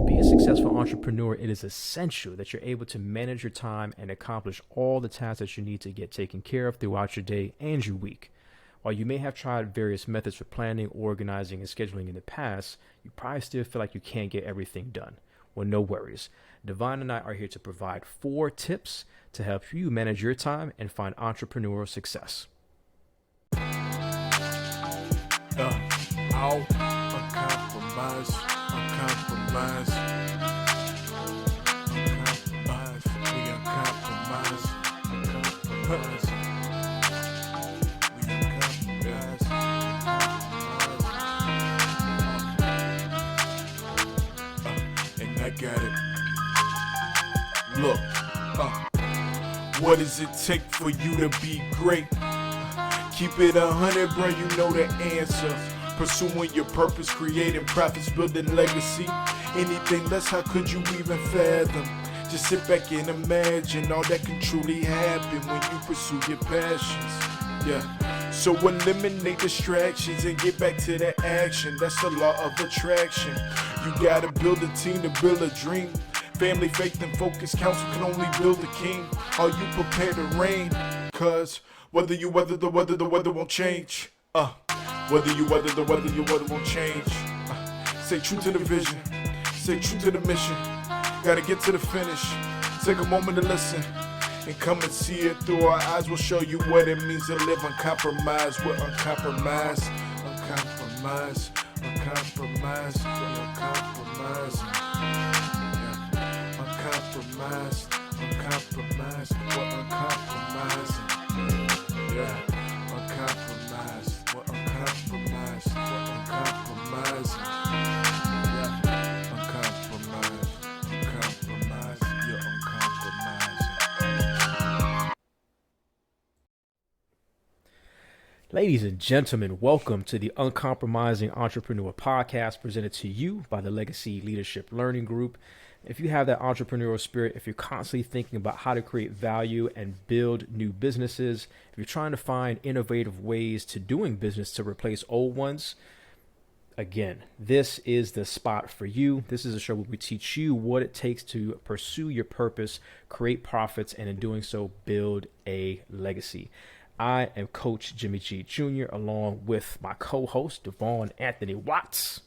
be a successful entrepreneur, it is essential that you're able to manage your time and accomplish all the tasks that you need to get taken care of throughout your day and your week. While you may have tried various methods for planning, organizing, and scheduling in the past, you probably still feel like you can't get everything done. Well, no worries. Devon and I are here to provide 4 tips to help you manage your time and find entrepreneurial success. Uncompromised, uncompromised, uncompromised, we uncompromised, uncompromised, we uncompromised, and I got it. Look, what does it take for you to be great? Keep it 100, bro, you know the answer. Pursuing your purpose, creating profits, building legacy. Anything less, how could you even fathom? Just sit back and imagine all that can truly happen when you pursue your passions. Yeah. So eliminate distractions and get back to that action. That's the law of attraction. You gotta build a team to build a dream. Family, faith, and focus. Counsel can only build a king. Are you prepared to reign? Cause whether you weather the weather won't change. Whether you weather the weather, your weather won't change. Stay true to the vision. Stay true to the mission. Gotta get to the finish. Take a moment to listen and come and see it through our eyes. We'll show you what it means to live uncompromised. We're uncompromised, uncompromised, uncompromised, uncompromised, uncompromised, uncompromised. We're uncompromising. Yeah, uncompromised. We're uncompromised. We're uncompromising. Yeah, uncompromised. Uncompromised. You're uncompromising. Ladies and gentlemen, welcome to the Uncompromising Entrepreneur Podcast, presented to you by the Legacy Leadership Learning Group. If you have that entrepreneurial spirit, if you're constantly thinking about how to create value and build new businesses, if you're trying to find innovative ways to doing business to replace old ones, again, this is the spot for you. This is a show where we teach you what it takes to pursue your purpose, create profits, and in doing so, build a legacy. I am Coach Jimmy G. Jr., along with my co-host, Devon Anthony Watts.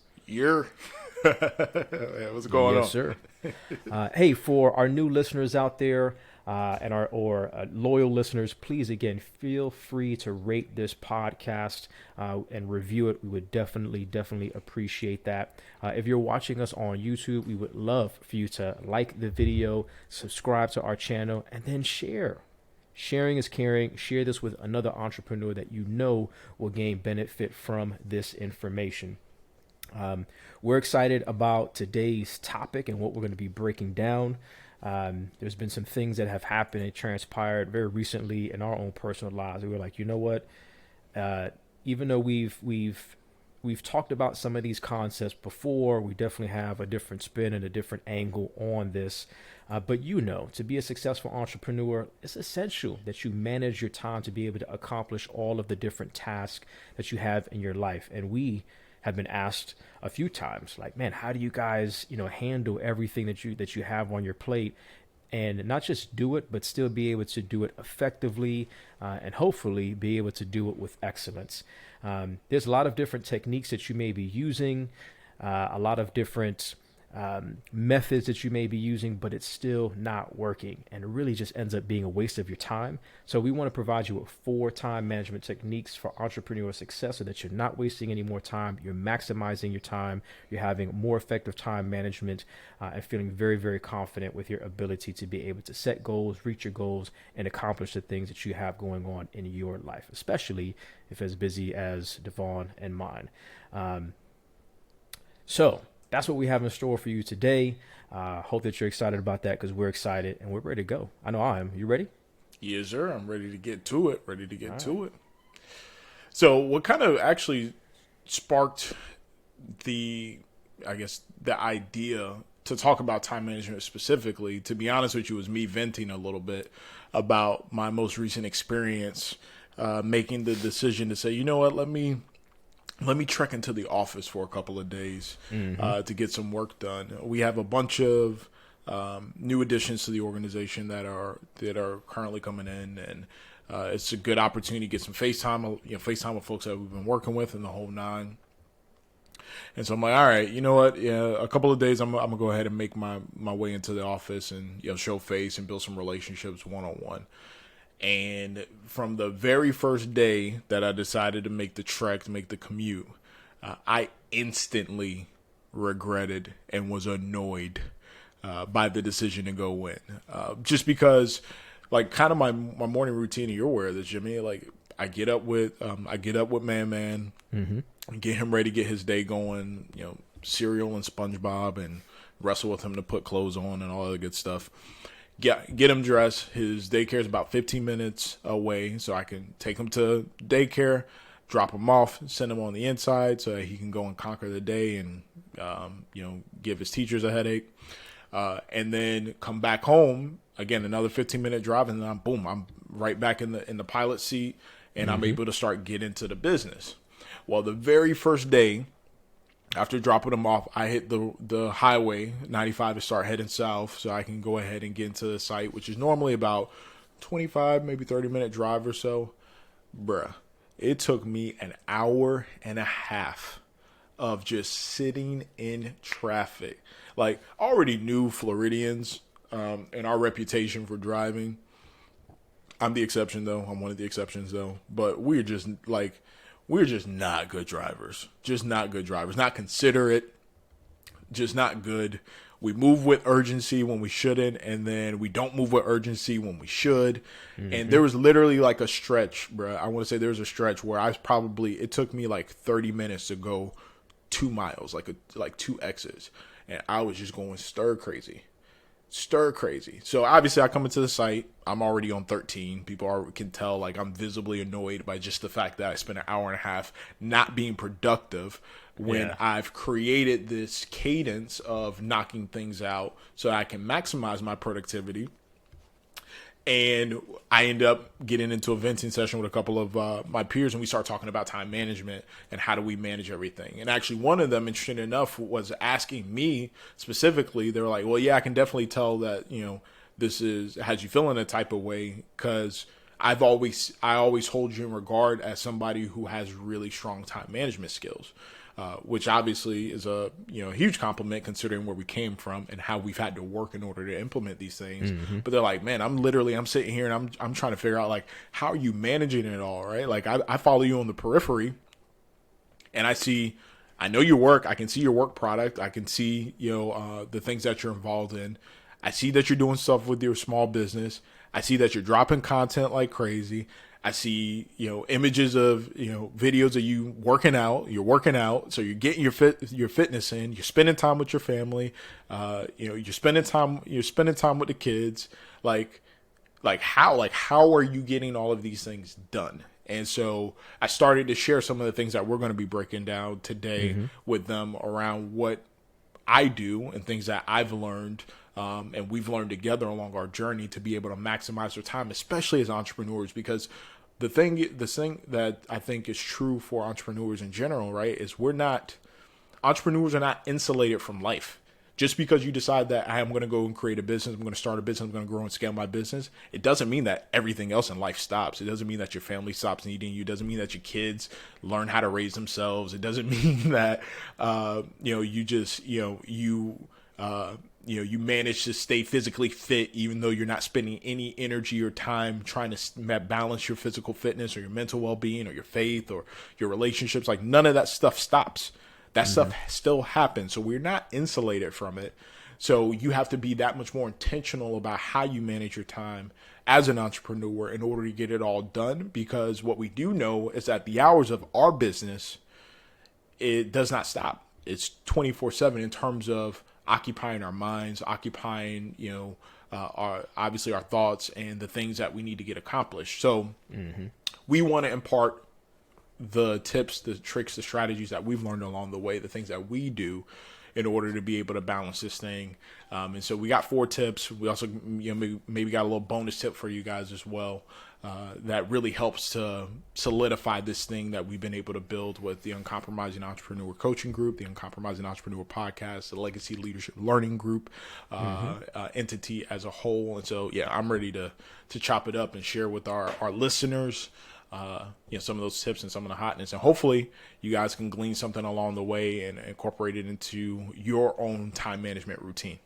What's going on? Yes, sir. Hey, for our new listeners out there and our loyal listeners, please, again, feel free to rate this podcast and review it. We would definitely appreciate that. If you're watching us on YouTube, we would love for you to like the video, subscribe to our channel, and then share. Sharing is caring. Share this with another entrepreneur that you know will gain benefit from this information. We're excited about today's topic and what we're going to be breaking down. There's been some things that have happened and transpired very recently in our own personal lives. We were like, you know what? Even though we've talked about some of these concepts before, we definitely have a different spin and a different angle on this. But to be a successful entrepreneur, it's essential that you manage your time to be able to accomplish all of the different tasks that you have in your life. And we have been asked a few times, like, man, how do you guys, handle everything that you have on your plate, and not just do it, but still be able to do it effectively, and hopefully be able to do it with excellence. There's a lot of different techniques that you may be using, a lot of different methods that you may be using, but it's still not working, and it really just ends up being a waste of your time. So we want to provide you with 4 time management techniques for entrepreneurial success, so that you're not wasting any more time, you're maximizing your time, you're having more effective time management, and feeling very, very confident with your ability to be able to set goals, reach your goals, and accomplish the things that you have going on in your life, especially if as busy as Devon and mine. So that's what we have in store for you today. Hope that you're excited about that, because we're excited and we're ready to go. I know I am. You ready? Yes, sir. I'm ready to get to it. So what kind of actually sparked the idea to talk about time management specifically, to be honest with you, was me venting a little bit about my most recent experience, making the decision to say, you know what, let me let me trek into the office for a couple of days to get some work done. We have a bunch of new additions to the organization that are currently coming in, and it's a good opportunity to get some FaceTime with folks that we've been working with and the whole nine. And so I'm like, all right, you know what? Yeah, a couple of days I'm gonna go ahead and make my way into the office and show face and build some relationships one-on-one. And from the very first day that I decided to make the trek, to make the commute, I instantly regretted and was annoyed by the decision to go in. Just because, like, kind of my morning routine, and you're aware of this, Jimmy, like, I get up with Man, get him ready to get his day going, cereal and SpongeBob, and wrestle with him to put clothes on and all that good stuff. Get him dressed. His daycare is about 15 minutes away, so I can take him to daycare, drop him off, send him on the inside so that he can go and conquer the day and, give his teachers a headache. And then come back home, again, another 15-minute drive, and then I'm right back in the pilot seat, and I'm able to start getting into the business. Well, the very first day, after dropping them off, I hit the highway 95 to start heading south so I can go ahead and get into the site, which is normally about 25, maybe 30-minute drive or so. Bruh, it took me an hour and a half of just sitting in traffic. Like, I already knew Floridians and our reputation for driving. I'm the exception, though. I'm one of the exceptions, though. But we're just not good drivers. Just not good drivers. Not considerate. Just not good. We move with urgency when we shouldn't, and then we don't move with urgency when we should. And there was literally like a stretch, bro. I want to say there was a stretch where it took me like 30 minutes to go 2 miles, like 2 X's. And I was just going stir crazy. So obviously I come into the site, I'm already on 13. People can tell, like, I'm visibly annoyed by just the fact that I spent an hour and a half not being productive when I've created this cadence of knocking things out so I can maximize my productivity. And I end up getting into a venting session with a couple of my peers, and we start talking about time management and how do we manage everything. And actually one of them, interesting enough, was asking me specifically. They were like, well, yeah, I can definitely tell that, this has you feeling a type of way, because I always hold you in regard as somebody who has really strong time management skills. Which obviously is a huge compliment considering where we came from and how we've had to work in order to implement these things. But they're like, man, I'm sitting here and I'm trying to figure out, like, how are you managing it all, right? Like, I follow you on the periphery, and I know your work. I can see your work product. I can see the things that you're involved in. I see that you're doing stuff with your small business. I see that you're dropping content like crazy. I see, images of, videos of you working out. You're working out, so you're getting your fitness in. You're spending time with your family. You're spending time with the kids. Like how are you getting all of these things done? And so I started to share some of the things that we're going to be breaking down today with them around what I do and things that I've learned. And we've learned together along our journey to be able to maximize our time, especially as entrepreneurs, because the thing that I think is true for entrepreneurs in general, right, is entrepreneurs are not insulated from life. Just because you decide that I'm going to go and create a business, I'm going to start a business, I'm going to grow and scale my business, it doesn't mean that everything else in life stops. It doesn't mean that your family stops needing you. It doesn't mean that your kids learn how to raise themselves. It doesn't mean that, you manage to stay physically fit even though you're not spending any energy or time trying to balance your physical fitness or your mental well-being or your faith or your relationships. Like, none of that stuff stops. That stuff still happens. So we're not insulated from it. So you have to be that much more intentional about how you manage your time as an entrepreneur in order to get it all done. Because what we do know is that the hours of our business, it does not stop. It's 24/7 in terms of occupying our minds, occupying, our thoughts and the things that we need to get accomplished. So we want to impart the tips, the tricks, the strategies that we've learned along the way, the things that we do in order to be able to balance this thing. And so we got 4 tips. We also, maybe got a little bonus tip for you guys as well. That really helps to solidify this thing that we've been able to build with the Uncompromising Entrepreneur Coaching Group, the Uncompromising Entrepreneur Podcast, the Legacy Leadership Learning Group entity as a whole. And so, yeah, I'm ready to chop it up and share with our listeners, some of those tips and some of the hotness. And hopefully you guys can glean something along the way and incorporate it into your own time management routine.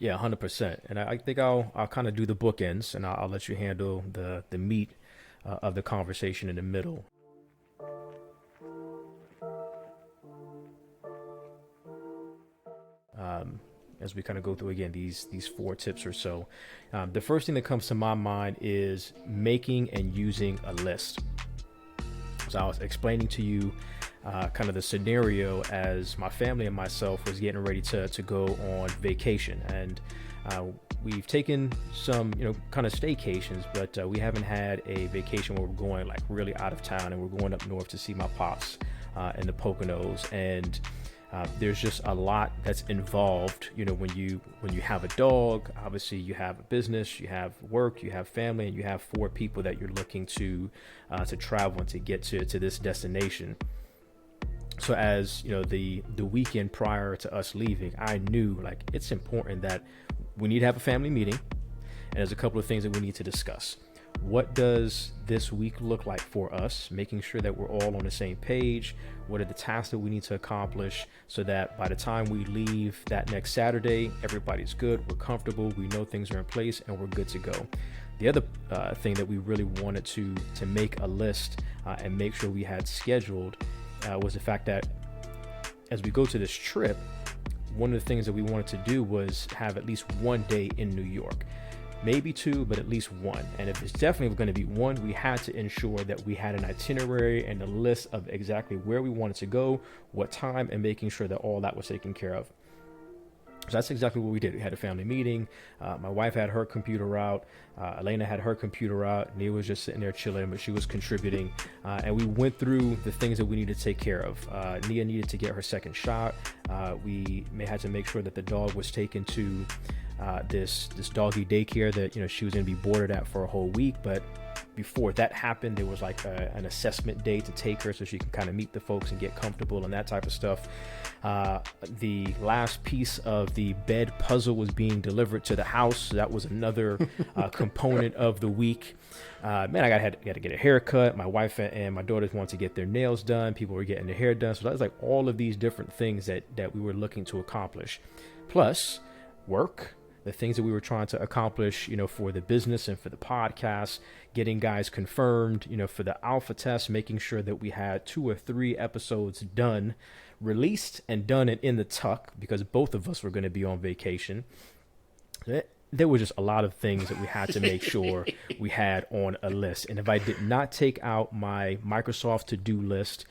Yeah, 100%. And I think I'll kind of do the bookends, and I'll let you handle the meat of the conversation in the middle. As we kind of go through again these 4 tips or so, the first thing that comes to my mind is making and using a list. So I was explaining to you kind of the scenario as my family and myself was getting ready to go on vacation, and we've taken some kind of staycations, but we haven't had a vacation where we're going like really out of town, and we're going up north to see my pops in the Poconos. And there's just a lot that's involved, when you have a dog. Obviously you have a business, you have work, you have family, and you have 4 people that you're looking to travel and to get to this destination. So as the weekend prior to us leaving, I knew like it's important that we need to have a family meeting, and there's a couple of things that we need to discuss. What does this week look like for us? Making sure that we're all on the same page. What are the tasks that we need to accomplish so that by the time we leave that next Saturday, everybody's good, we're comfortable, we know things are in place, and we're good to go. The other thing that we really wanted to make a list and make sure we had scheduled was the fact that as we go to this trip, one of the things that we wanted to do was have at least one day in New York. Maybe 2, but at least 1. And if it's definitely going to be 1, we had to ensure that we had an itinerary and a list of exactly where we wanted to go, what time, and making sure that all that was taken care of. So that's exactly what we did. We had a family meeting. My wife had her computer out. Elena had her computer out. Nia was just sitting there chilling, but she was contributing. And we went through the things that we needed to take care of. Nia needed to get her second shot. We had to make sure that the dog was taken to this doggy daycare that she was going to be boarded at for a whole week. But before that happened, there was like an assessment day to take her so she can kind of meet the folks and get comfortable and that type of stuff. The last piece of the bed puzzle was being delivered to the house. So that was another component of the week. I had to get a haircut. My wife and my daughters wanted to get their nails done. People were getting their hair done. So that was like all of these different things that we were looking to accomplish. Plus work, the things that we were trying to accomplish, for the business and for the podcast, getting guys confirmed, for the alpha test, making sure that we had 2 or 3 episodes done, released and done and in the tuck, because both of us were going to be on vacation. There were just a lot of things that we had to make sure we had on a list. And if I did not take out my Microsoft to-do list,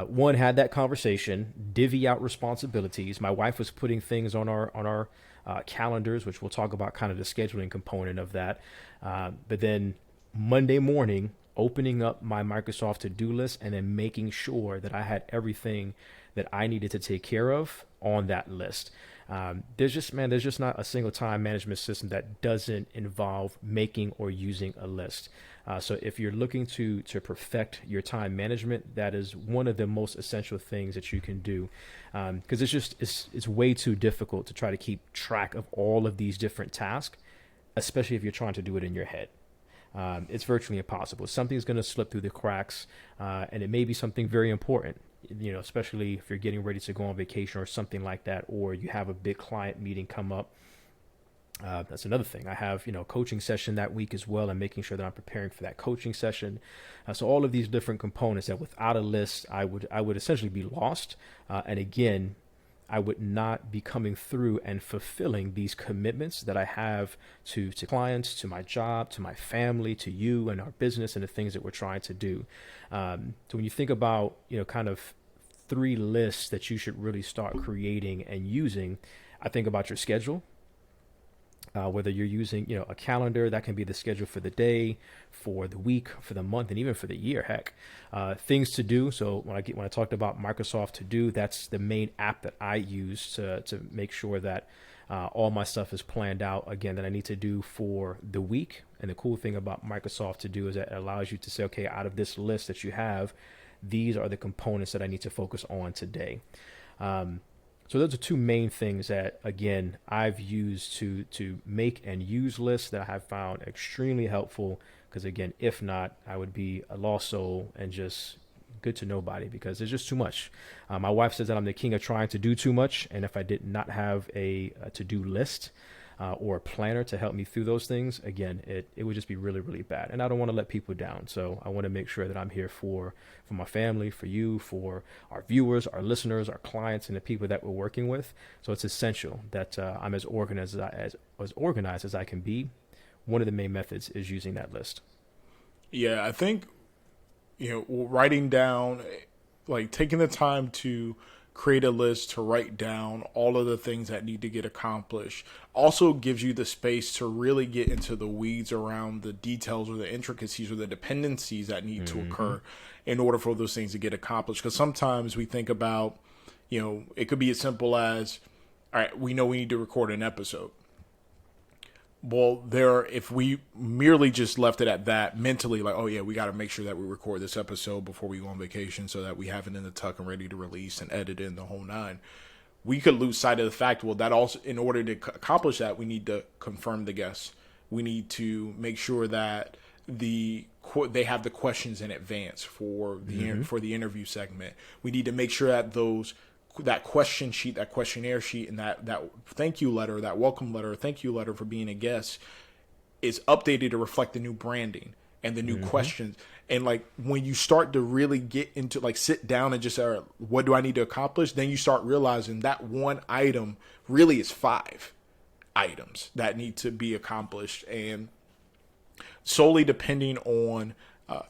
one, had that conversation, divvy out responsibilities. My wife was putting things on our calendars, which we'll talk about kind of the scheduling component of that. But then Monday morning, opening up my Microsoft to-do list and then making sure that I had everything that I needed to take care of on that list. There's just not a single time management system that doesn't involve making or using a list. So if you're looking to perfect your time management, that is one of the most essential things that you can do. Because it's way too difficult to try to keep track of all of these different tasks, especially if you're trying to do it in your head. It's virtually impossible. Something's going to slip through the cracks, and it may be something very important, especially if you're getting ready to go on vacation or something like that, or you have a big client meeting come up. That's another thing. I have, coaching session that week as well, and making sure that I'm preparing for that coaching session. So all of these different components that without a list, I would essentially be lost. And again, I would not be coming through and fulfilling these commitments that I have to clients, to my job, to my family, to you and our business and the things that we're trying to do. So when you think about, kind of 3 lists that you should really start creating and using, I think about your schedule. Whether you're using, a calendar, that can be the schedule for the day, for the week, for the month, and even for the year. Heck, things to do. So when I talked about Microsoft To Do, that's the main app that I use to make sure that all my stuff is planned out. Again, that I need to do for the week. And the cool thing about Microsoft To Do is that it allows you to say, okay, out of this list that you have, these are the components that I need to focus on today. So those are two main things that, again, I've used to make and use lists that I have found extremely helpful. Because, again, if not, I would be a lost soul and just good to nobody, because there's just too much. My wife says that I'm the king of trying to do too much. And if I did not have a to-do list or a planner to help me through those things, again, it would just be really, really bad. And I don't want to let people down. So I want to make sure that I'm here for my family, for you, for our viewers, our listeners, our clients, and the people that we're working with. So it's essential that I'm as organized as I can be. One of the main methods is using that list. Yeah, I think, writing down, like taking the time to create a list to write down all of the things that need to get accomplished also gives you the space to really get into the weeds around the details or the intricacies or the dependencies that need to occur in order for those things to get accomplished. Because sometimes we think about, it could be as simple as, all right, we know we need to record an episode. Well, if we merely just left it at that mentally, like, oh yeah, we got to make sure that we record this episode before we go on vacation so that we have it in the tuck and ready to release and edit in the whole nine, we could lose sight of the fact, well, that also, in order to accomplish that, we need to confirm the guests. We need to make sure that they have the questions in advance for the interview segment. We need to make sure that that question sheet, that questionnaire sheet, and that thank you letter, that welcome letter, thank you letter for being a guest is updated to reflect the new branding and the new questions. And like when you start to really get into like sit down and just say, what do I need to accomplish? Then you start realizing that one item really is 5 items that need to be accomplished. And solely depending on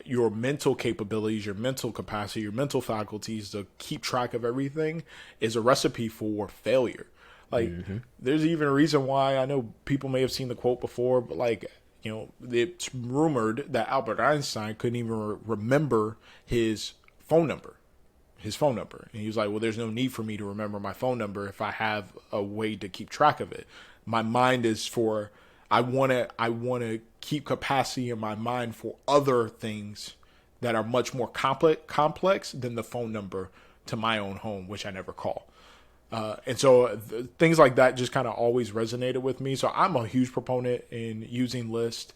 your mental capabilities, your mental capacity, your mental faculties to keep track of everything is a recipe for failure. Like there's even a reason why I know people may have seen the quote before, but like, it's rumored that Albert Einstein couldn't even remember his phone number. And he was like, well, there's no need for me to remember my phone number if I have a way to keep track of it. My mind is for, I want to keep capacity in my mind for other things that are much more complex than the phone number to my own home, which I never call. And so things like that just kind of always resonated with me. So I'm a huge proponent in using lists.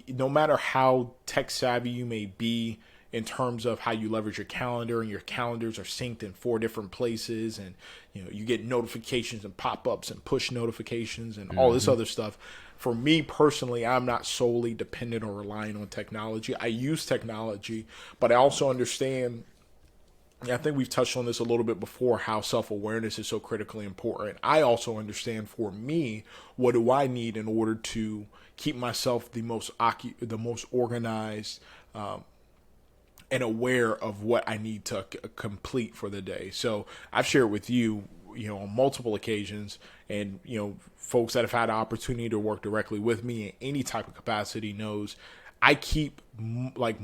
No matter how tech savvy you may be in terms of how you leverage your calendar, and your calendars are synced in 4 different places, and you get notifications and pop-ups and push notifications and all this other stuff. For me personally, I'm not solely dependent or relying on technology. I use technology, but I also understand, I think we've touched on this a little bit before, how self-awareness is so critically important. I also understand, for me, what do I need in order to keep myself the most organized and aware of what I need to complete for the day. So I've shared with you, on multiple occasions, and, folks that have had an opportunity to work directly with me in any type of capacity knows I keep, I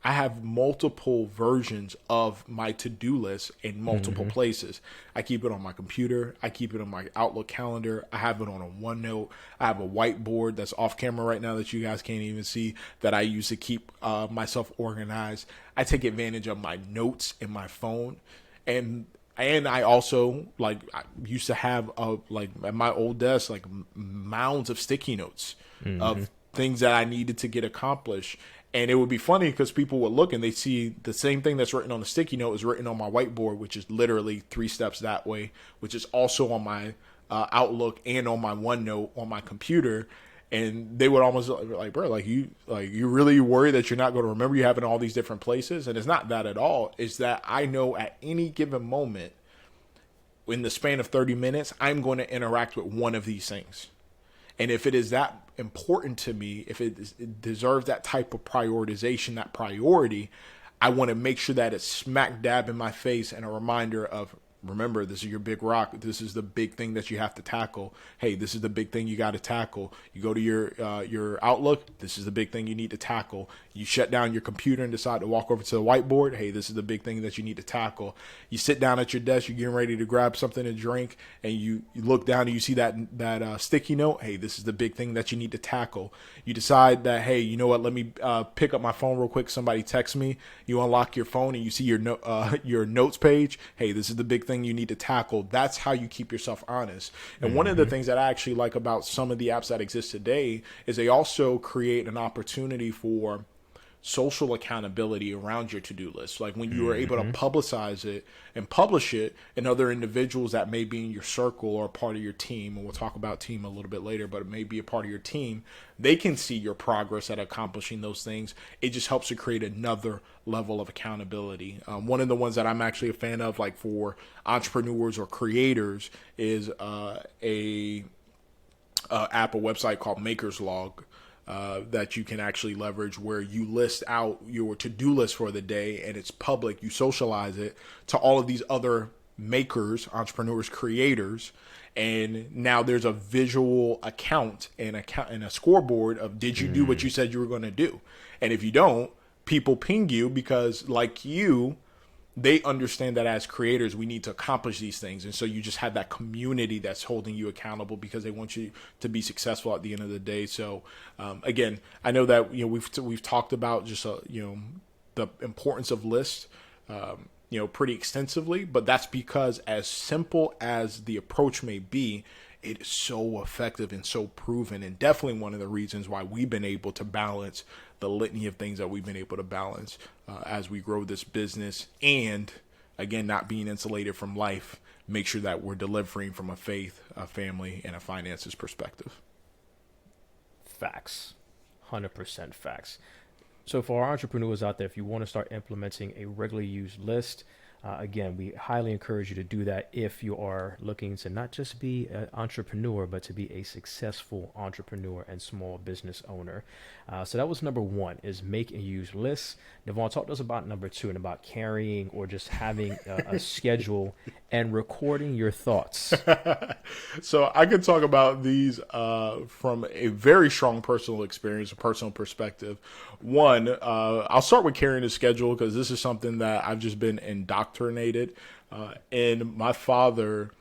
have multiple versions of my to-do list in multiple places. I keep it on my computer. I keep it on my Outlook calendar. I have it on a OneNote. I have a whiteboard that's off camera right now that you guys can't even see, that I use to keep myself organized. I take advantage of my notes in my phone. And I also, I used to have, at my old desk, mounds of sticky notes of things that I needed to get accomplished. And it would be funny because people would look and they see the same thing that's written on the sticky note is written on my whiteboard, which is literally 3 steps that way, which is also on my Outlook and on my OneNote on my computer. And they would almost like, bro, you really worry that you're not going to remember you have it in all these different places? And it's not that at all. It's that I know at any given moment in the span of 30 minutes, I'm going to interact with one of these things. And if it is that important to me, if it deserves that type of prioritization, that priority, I want to make sure that it's smack dab in my face and a reminder of remember, this is your big rock. This is the big thing that you have to tackle. Hey, this is the big thing you got to tackle. You go to your Outlook. This is the big thing you need to tackle. You shut down your computer and decide to walk over to the whiteboard. Hey, this is the big thing that you need to tackle. You sit down at your desk. You're getting ready to grab something to drink, and you look down and you see that sticky note. Hey, this is the big thing that you need to tackle. You decide that, hey, you know what? Let me pick up my phone real quick. Somebody text me. You unlock your phone and you see your notes page. Hey, this is the big thing you need to tackle. That's how you keep yourself honest. And one of the things that I actually like about some of the apps that exist today is they also create an opportunity for social accountability around your to-do list. Like when you are able to publicize it and publish it, and other individuals that may be in your circle or part of your team, and we'll talk about team a little bit later, but it may be a part of your team, they can see your progress at accomplishing those things. It just helps to create another level of accountability. One of the ones that I'm actually a fan of, like for entrepreneurs or creators, is a website called Maker's Log. That you can actually leverage, where you list out your to-do list for the day and it's public. You socialize it to all of these other makers, entrepreneurs, creators. And now there's a visual account and a scoreboard of, did you do what you said you were going to do? And if you don't, people ping you because, like you, they understand that as creators, we need to accomplish these things. And so you just have that community that's holding you accountable because they want you to be successful at the end of the day. So, again, I know that, we've talked about just, the importance of lists, pretty extensively, but that's because, as simple as the approach may be, it is so effective and so proven, and definitely one of the reasons why we've been able to balance the litany of things that we've been able to balance as we grow this business. And again, not being insulated from life, make sure that we're delivering from a faith, a family, and a finances perspective. Facts. 100% facts. So for our entrepreneurs out there, if you want to start implementing a regularly used list, again, we highly encourage you to do that if you are looking to not just be an entrepreneur, but to be a successful entrepreneur and small business owner. So that was number one, is make and use lists. Devon, talk to us about number two, and about carrying or just having a schedule and recording your thoughts. So I could talk about these from a very strong personal experience, a personal perspective. One, I'll start with carrying a schedule, because this is something that I've just been indoctrinated. And my father,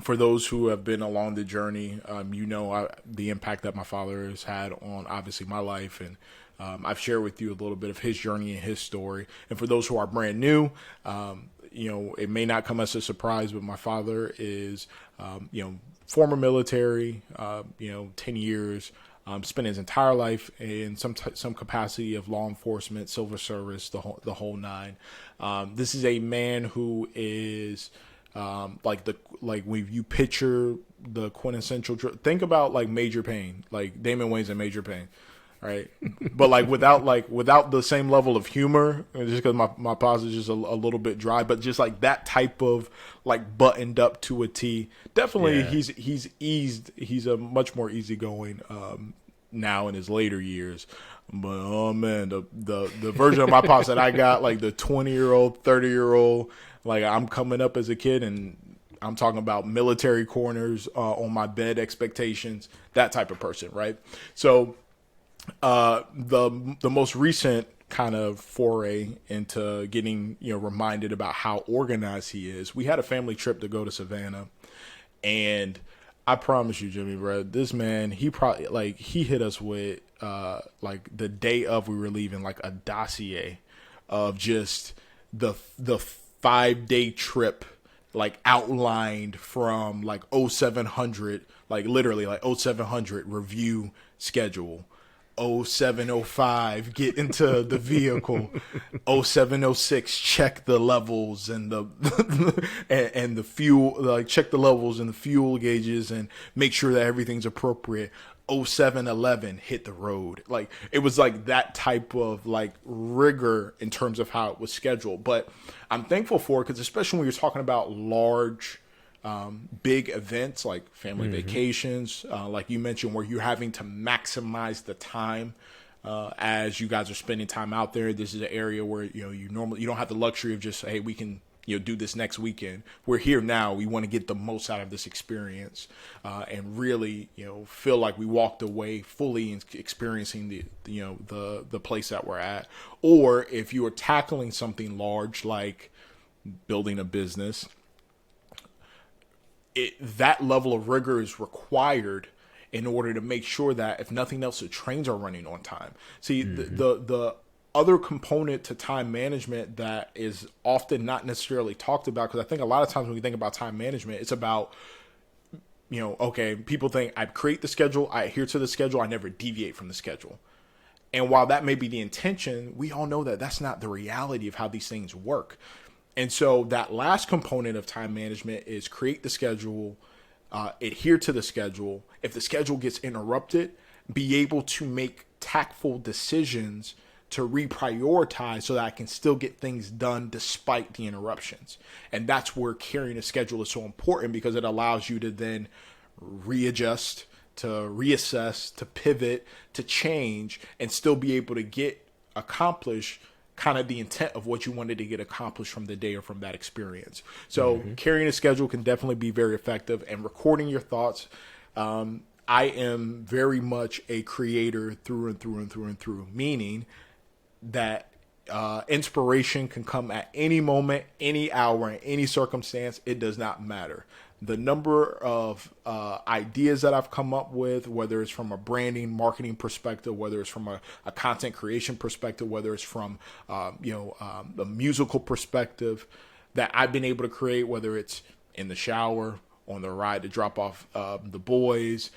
for those who have been along the journey, the impact that my father has had on, obviously, my life. And I've shared with you a little bit of his journey and his story. And for those who are brand new, it may not come as a surprise, but my father is, former military, 10 years, spent his entire life in some capacity of law enforcement, civil service, the whole nine. This is a man who is when you picture the quintessential, think about like Major Payne, like Damon Wayans in Major Payne, right? But without the same level of humor, just because my pause is just a little bit dry, but just like that type of like buttoned up to a T. Definitely, yeah. He's a much more easygoing now in his later years. But oh man, the version of my pops that I got, like the 20-year-old, 30-year-old, like I'm coming up as a kid, and I'm talking about military corners on my bed, expectations, that type of person, right? So the most recent kind of foray into getting reminded about how organized he is. We had a family trip to go to Savannah, and I promise you, Jimmy, bro, this man, he probably he hit us with the day of we were leaving, like a dossier of just the 5-day trip, like outlined from like 0700, like literally like 0700 review schedule. 0705 get into the vehicle. 0706 check the levels and the and the fuel, like check the levels and the fuel gauges and make sure that everything's appropriate. 0711 hit the road. Like it was like that type of like rigor in terms of how it was scheduled. But I'm thankful for it, because especially when you're talking about large big events like family vacations, like you mentioned, where you're having to maximize the time as you guys are spending time out there. This is an area where you don't have the luxury of just, hey, we can do this next weekend. We're here now. We want to get the most out of this experience, and really, feel like we walked away fully experiencing the place that we're at. Or if you are tackling something large like building a business, that level of rigor is required in order to make sure that, if nothing else, the trains are running on time. See, the other component to time management that is often not necessarily talked about, because I think a lot of times when we think about time management, it's about, okay, people think I create the schedule, I adhere to the schedule, I never deviate from the schedule. And while that may be the intention, we all know that that's not the reality of how these things work. And so that last component of time management is create the schedule, adhere to the schedule. If the schedule gets interrupted, be able to make tactful decisions to reprioritize so that I can still get things done despite the interruptions. And that's where carrying a schedule is so important, because it allows you to then readjust, to reassess, to pivot, to change, and still be able to accomplish kind of the intent of what you wanted to get accomplished from the day or from that experience. So carrying a schedule can definitely be very effective, and recording your thoughts. I am very much a creator through and through and through and through, meaning that inspiration can come at any moment, any hour, in any circumstance. It does not matter. The number of ideas that I've come up with, whether it's from a branding, marketing perspective, whether it's from a content creation perspective, whether it's from a musical perspective, that I've been able to create, whether it's in the shower, on the ride to drop off the boys,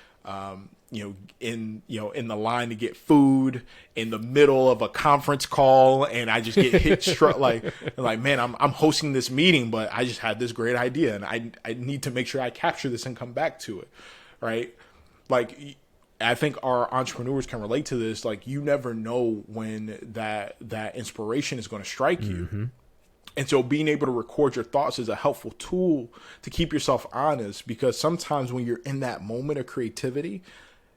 in the line to get food, in the middle of a conference call, and I just get struck like, man, I'm hosting this meeting, but I just had this great idea, and I need to make sure I capture this and come back to it, right? Like, I think our entrepreneurs can relate to this. Like, you never know when that inspiration is going to strike you. And so being able to record your thoughts is a helpful tool to keep yourself honest, because sometimes when you're in that moment of creativity,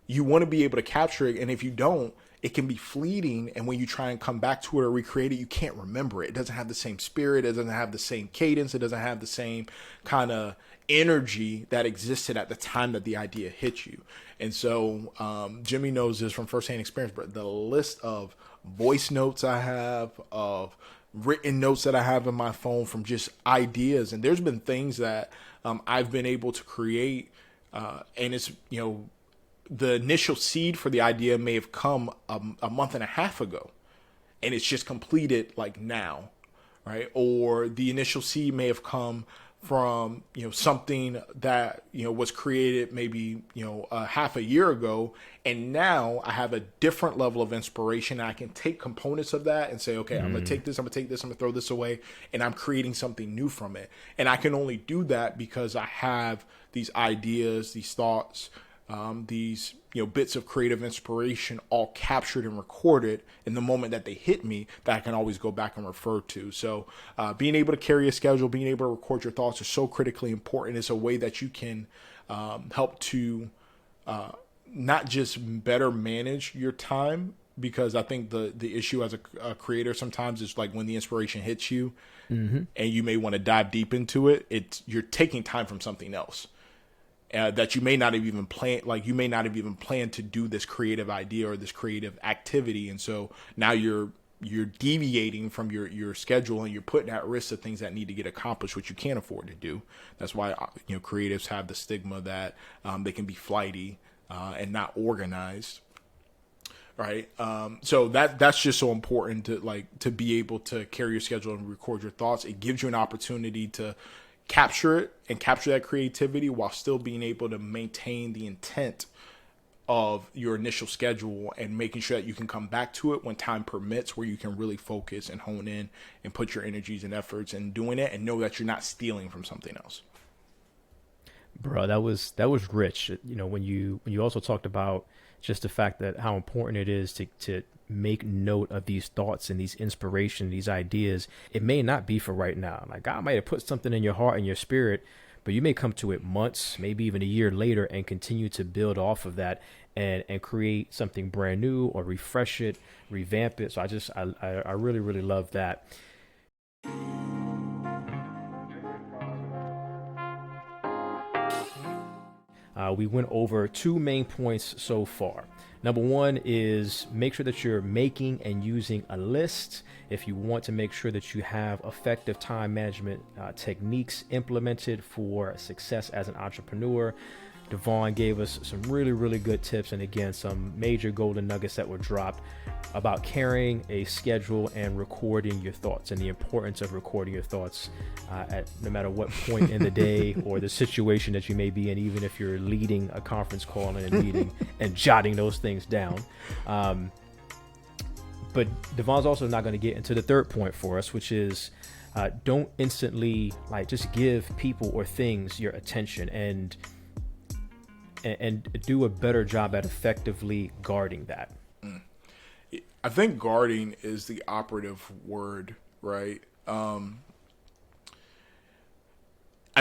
you want to be able to capture it. And if you don't, it can be fleeting. And when you try and come back to it or recreate it, you can't remember it. It doesn't have the same spirit. It doesn't have the same cadence. It doesn't have the same kind of energy that existed at the time that the idea hit you. And so Jimmy knows this from firsthand experience, but the list of voice notes I have, of written notes that I have in my phone from just ideas. And there's been things that I've been able to create. And it's, the initial seed for the idea may have come a month and a half ago, and it's just completed like now, right? Or the initial seed may have come from, something that, was created maybe, half a year ago. And now I have a different level of inspiration. I can take components of that and say, okay, I'm going to take this, I'm going to throw this away, and I'm creating something new from it. And I can only do that because I have these ideas, these thoughts, these bits of creative inspiration all captured and recorded in the moment that they hit me, that I can always go back and refer to. So being able to carry a schedule, being able to record your thoughts is so critically important. It's a way that you can help to not just better manage your time, because I think the issue as a creator sometimes is like when the inspiration hits you and you may want to dive deep into it, you're taking time from something else. That you may not have even planned, like you may not have even planned to do this creative idea or this creative activity. And so now you're deviating from your schedule, and you're putting at risk the things that need to get accomplished, which you can't afford to do. That's why, creatives have the stigma that they can be flighty and not organized. Right. So that's just so important to be able to carry your schedule and record your thoughts. It gives you an opportunity to capture it and capture that creativity while still being able to maintain the intent of your initial schedule, and making sure that you can come back to it when time permits, where you can really focus and hone in and put your energies and efforts in doing it, and know that you're not stealing from something else. Bro, that was rich. When you also talked about just the fact that how important it is to make note of these thoughts and these inspiration, these ideas. It may not be for right now. Like, God might have put something in your heart and your spirit, but you may come to it months, maybe even a year later, and continue to build off of that and create something brand new, or refresh it, revamp it. So I really, really love that. We went over 2 main points so far. Number 1 is make sure that you're making and using a list. If you want to make sure that you have effective time management techniques implemented for success as an entrepreneur. Devon gave us some really, really good tips, and again, some major golden nuggets that were dropped about carrying a schedule and recording your thoughts, and the importance of recording your thoughts at no matter what point in the day or the situation that you may be in, even if you're leading a conference call and a meeting and jotting those things down. But Devon's also not going to get into the third point for us, which is don't instantly just give people or things your attention, and do a better job at effectively guarding that. I think guarding is the operative word, right? I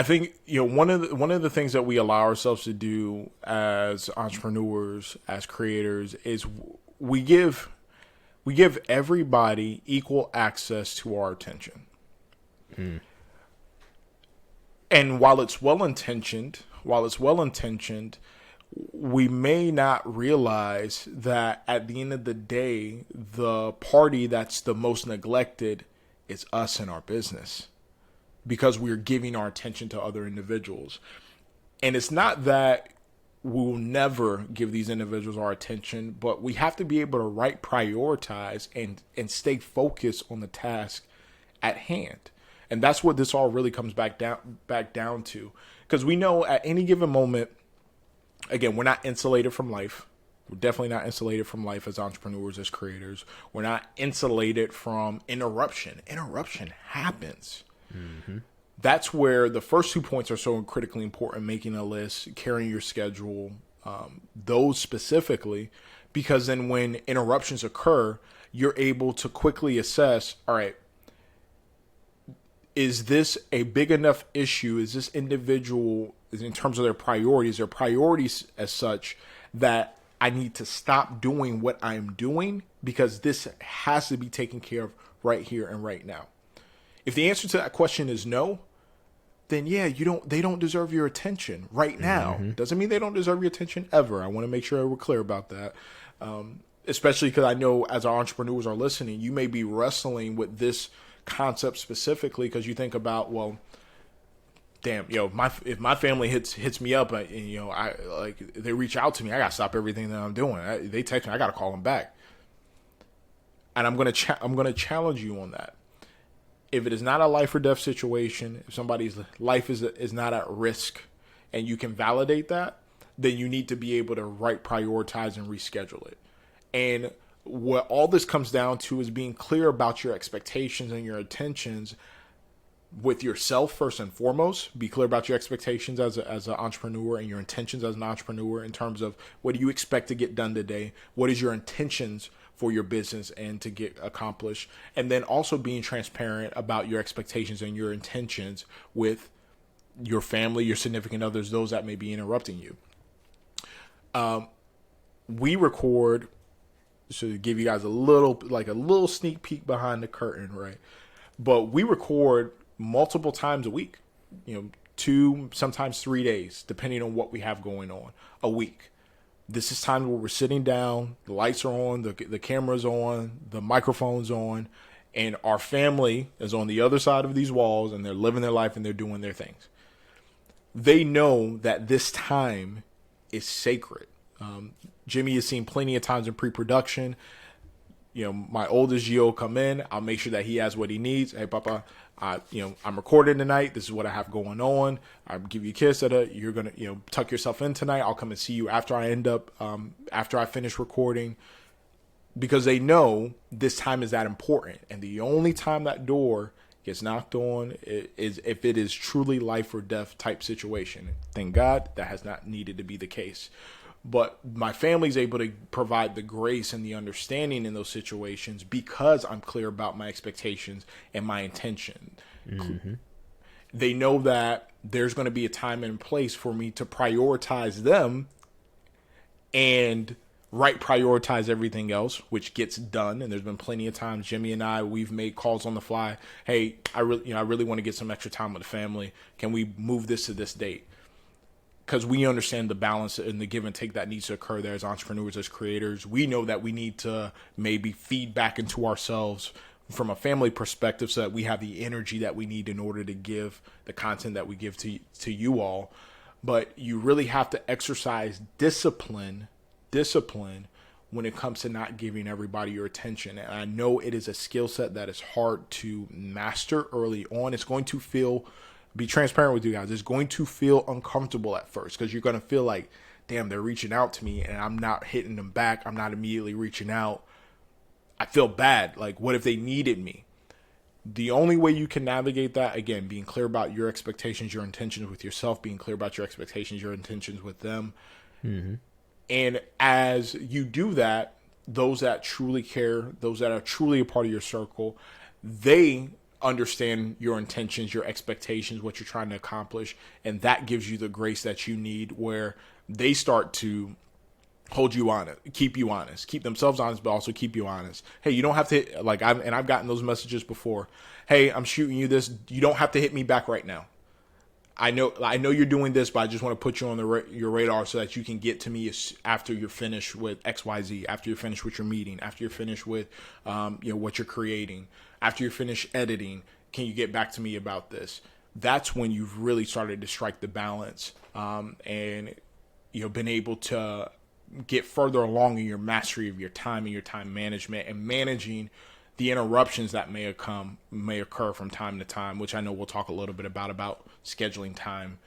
think, one of the things that we allow ourselves to do as entrepreneurs, as creators, is we give everybody equal access to our attention. And while it's well-intentioned, we may not realize that at the end of the day, the party that's the most neglected is us and our business, because we're giving our attention to other individuals. And it's not that we'll never give these individuals our attention, but we have to be able to prioritize and stay focused on the task at hand. And that's what this all really comes back down to. Because we know at any given moment, again, we're not insulated from life. We're definitely not insulated from life as entrepreneurs, as creators. We're not insulated from interruption. Interruption happens. Mm-hmm. That's where the first 2 points are so critically important: making a list, carrying your schedule, those specifically, because then when interruptions occur, you're able to quickly assess, all right, is this a big enough issue? Is this individual, in terms of their priorities as such that I need to stop doing what I'm doing because this has to be taken care of right here and right now? If the answer to that question is no, then they don't deserve your attention right now. Mm-hmm. Doesn't mean they don't deserve your attention ever. I want to make sure we're clear about that. Especially because I know as our entrepreneurs are listening, you may be wrestling with this concept specifically because you think about, well, damn, if my family hits me up, I they reach out to me, I gotta stop everything that I'm doing. They text me, I gotta call them back. And I'm gonna challenge you on that. If it is not a life or death situation, if somebody's life is not at risk, and you can validate that, then you need to be able to prioritize and reschedule it. And what all this comes down to is being clear about your expectations and your intentions with yourself first and foremost. Be clear about your expectations as an entrepreneur and your intentions as an entrepreneur in terms of what do you expect to get done today? What is your intentions for your business and to get accomplished? And then also being transparent about your expectations and your intentions with your family, your significant others, those that may be interrupting you. We record, to give you guys a little sneak peek behind the curtain, right? But we record multiple times a week, 2, sometimes 3 days, depending on what we have going on a week. This is time where we're sitting down, the lights are on, the camera's on, the microphone's on, and our family is on the other side of these walls, and they're living their life and they're doing their things. They know that this time is sacred. Jimmy has seen plenty of times in pre-production. My oldest Gio will come in. I'll make sure that he has what he needs. Hey, Papa, I'm recording tonight. This is what I have going on. I'll give you a kiss. You're going to, tuck yourself in tonight. I'll come and see you after I finish recording, because they know this time is that important. And the only time that door gets knocked on is if it is truly life or death type situation. Thank God that has not needed to be the case. But my family's able to provide the grace and the understanding in those situations because I'm clear about my expectations and my intention. Mm-hmm. They know that there's going to be a time and place for me to prioritize them and prioritize everything else, which gets done. And there's been plenty of times Jimmy and we've made calls on the fly. Hey, I really want to get some extra time with the family. Can we move this to this date? because we understand the balance and the give and take that needs to occur there as entrepreneurs, as creators. We know that we need to maybe feed back into ourselves from a family perspective so that we have the energy that we need in order to give the content that we give to you all. But you really have to exercise discipline when it comes to not giving everybody your attention. And I know it is a skill set that is hard to master early on. It's going to be transparent with you guys, it's going to feel uncomfortable at first because you're going to feel like, damn, they're reaching out to me and I'm not hitting them back. I'm not immediately reaching out. I feel bad. Like, what if they needed me? The only way you can navigate that, again, being clear about your expectations, your intentions with yourself, being clear about your expectations, your intentions with them. Mm-hmm. And as you do that, those that truly care, those that are truly a part of your circle, they understand your intentions, your expectations, what you're trying to accomplish. And that gives you the grace that you need, where they start to hold you honest, keep themselves honest, but also keep you honest. Hey, you don't have to hit, I've gotten those messages before. Hey, I'm shooting you this. You don't have to hit me back right now. I know you're doing this, but I just want to put you on your radar so that you can get to me after you're finished with XYZ, after you're finished with your meeting, after you're finished with what you're creating, after you're finished editing. Can you get back to me about this? That's when you've really started to strike the balance, and been able to get further along in your mastery of your time and your time management and managing the interruptions that may occur from time to time, which I know we'll talk a little bit about scheduling time,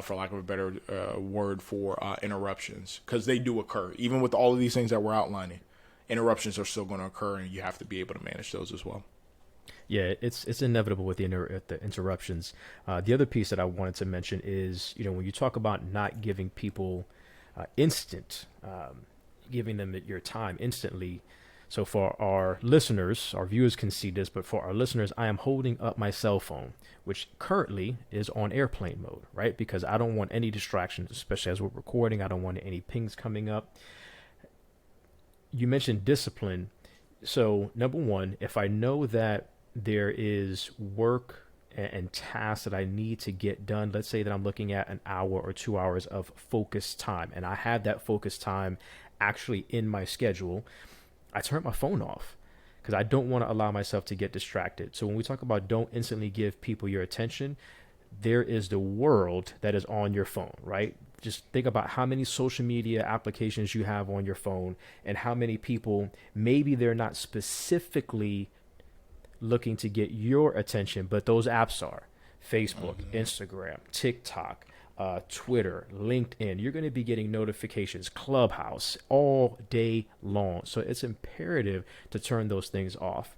for lack of a better word, for interruptions, because they do occur. Even with all of these things that we're outlining, interruptions are still going to occur, and you have to be able to manage those as well. Yeah, it's inevitable with the interruptions. The other piece that I wanted to mention is, when you talk about not giving people giving them your time instantly. So for our listeners, our viewers can see this, but for our listeners, I am holding up my cell phone, which currently is on airplane mode, right? Because I don't want any distractions, especially as we're recording. I don't want any pings coming up. You mentioned discipline. So number one, if I know that there is work and tasks that I need to get done, let's say that I'm looking at an hour or 2 hours of focused time, and I have that focused time actually in my schedule, I turn my phone off because I don't want to allow myself to get distracted. So when we talk about don't instantly give people your attention, there is the world that is on your phone, right? Just think about how many social media applications you have on your phone and how many people, maybe they're not specifically looking to get your attention, but those apps are Facebook, Instagram, TikTok, Twitter, LinkedIn. You're going to be getting notifications, Clubhouse, all day long. So it's imperative to turn those things off.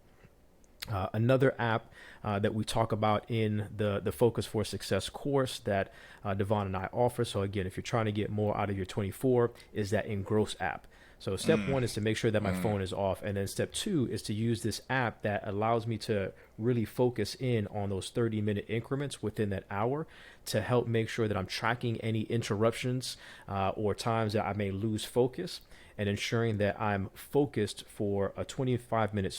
Another app that we talk about in the Focus for Success course that Devon and I offer. So again, if you're trying to get more out of your 24, is that Engross app. So step one is to make sure that my phone is off. And then step two is to use this app that allows me to really focus in on those 30-minute increments within that hour to help make sure that I'm tracking any interruptions or times that I may lose focus, and ensuring that I'm focused for a 25-minute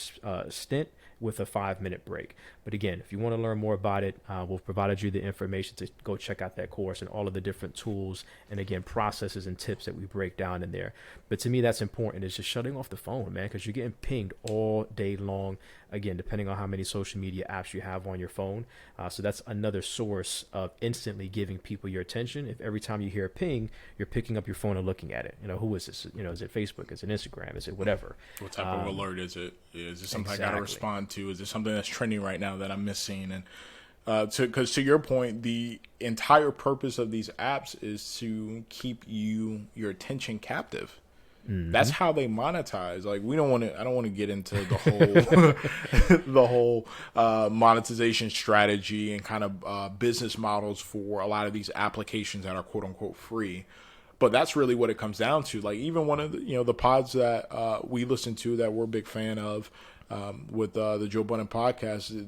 stint with a 5-minute break. But again, if you want to learn more about it, we've provided you the information to go check out that course and all of the different tools and, again, processes and tips that we break down in there. But to me, that's important, is just shutting off the phone, man, because you're getting pinged all day long, again, depending on how many social media apps you have on your phone. So that's another source of instantly giving people your attention. If every time you hear a ping, you're picking up your phone and looking at it. Who is this? Is it Facebook? Is it Instagram? Is it whatever? What type of alert is it? Is it something I got to respond to? Is it something that's trending right now that I'm missing? And because to your point, the entire purpose of these apps is to keep your attention captive. Mm-hmm. That's how they monetize. Like, I don't want to get into the whole monetization strategy and kind of business models for a lot of these applications that are quote unquote free. But that's really what it comes down to. Like, even one of the pods that we listen to that we're a big fan of, with the Joe Budden podcast,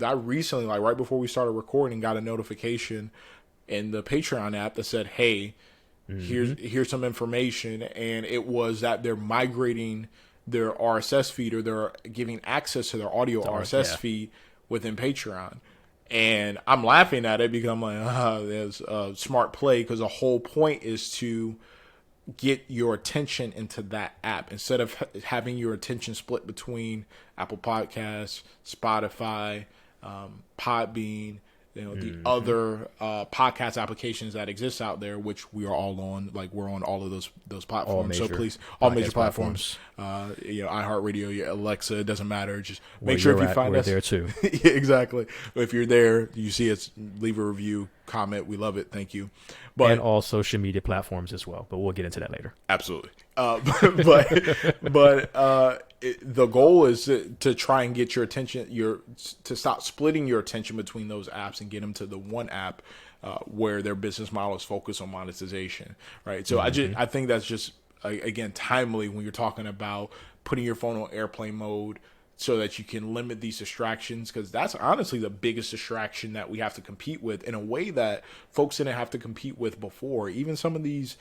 I recently, like right before we started recording, got a notification in the Patreon app that said, hey, here's some information. And it was that they're migrating their RSS feed, or they're giving access to their audio RSS feed within Patreon. And I'm laughing at it because I'm like, there's a smart play, because the whole point is to get your attention into that app instead of having your attention split between Apple Podcasts, Spotify, Podbean, the other podcast applications that exist out there, which we are all on. Like, we're on all of those platforms. So please, all major platforms. iHeartRadio, Alexa, it doesn't matter. Just make sure if you find us, we're there too. Yeah, exactly. If you're there, you see us, leave a review, comment. We love it. Thank you. But, and all social media platforms as well. But we'll get into that later. Absolutely. The goal is to try and get your attention, to stop splitting your attention between those apps and get them to the one app where their business model is focused on monetization, right? So I think that's just, again, timely when you're talking about putting your phone on airplane mode so that you can limit these distractions, because that's honestly the biggest distraction that we have to compete with in a way that folks didn't have to compete with before. Even some of these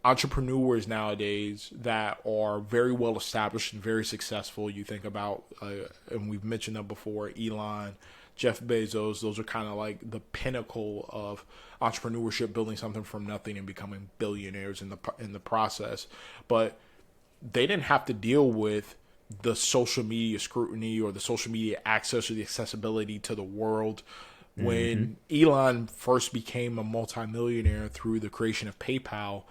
entrepreneurs nowadays that are very well established and very successful. You think about, and we've mentioned them before, Elon, Jeff Bezos. Those are kind of like the pinnacle of entrepreneurship, building something from nothing and becoming billionaires in the process. But they didn't have to deal with the social media scrutiny or the social media access or the accessibility to the world. When Elon first became a multimillionaire through the creation of PayPal,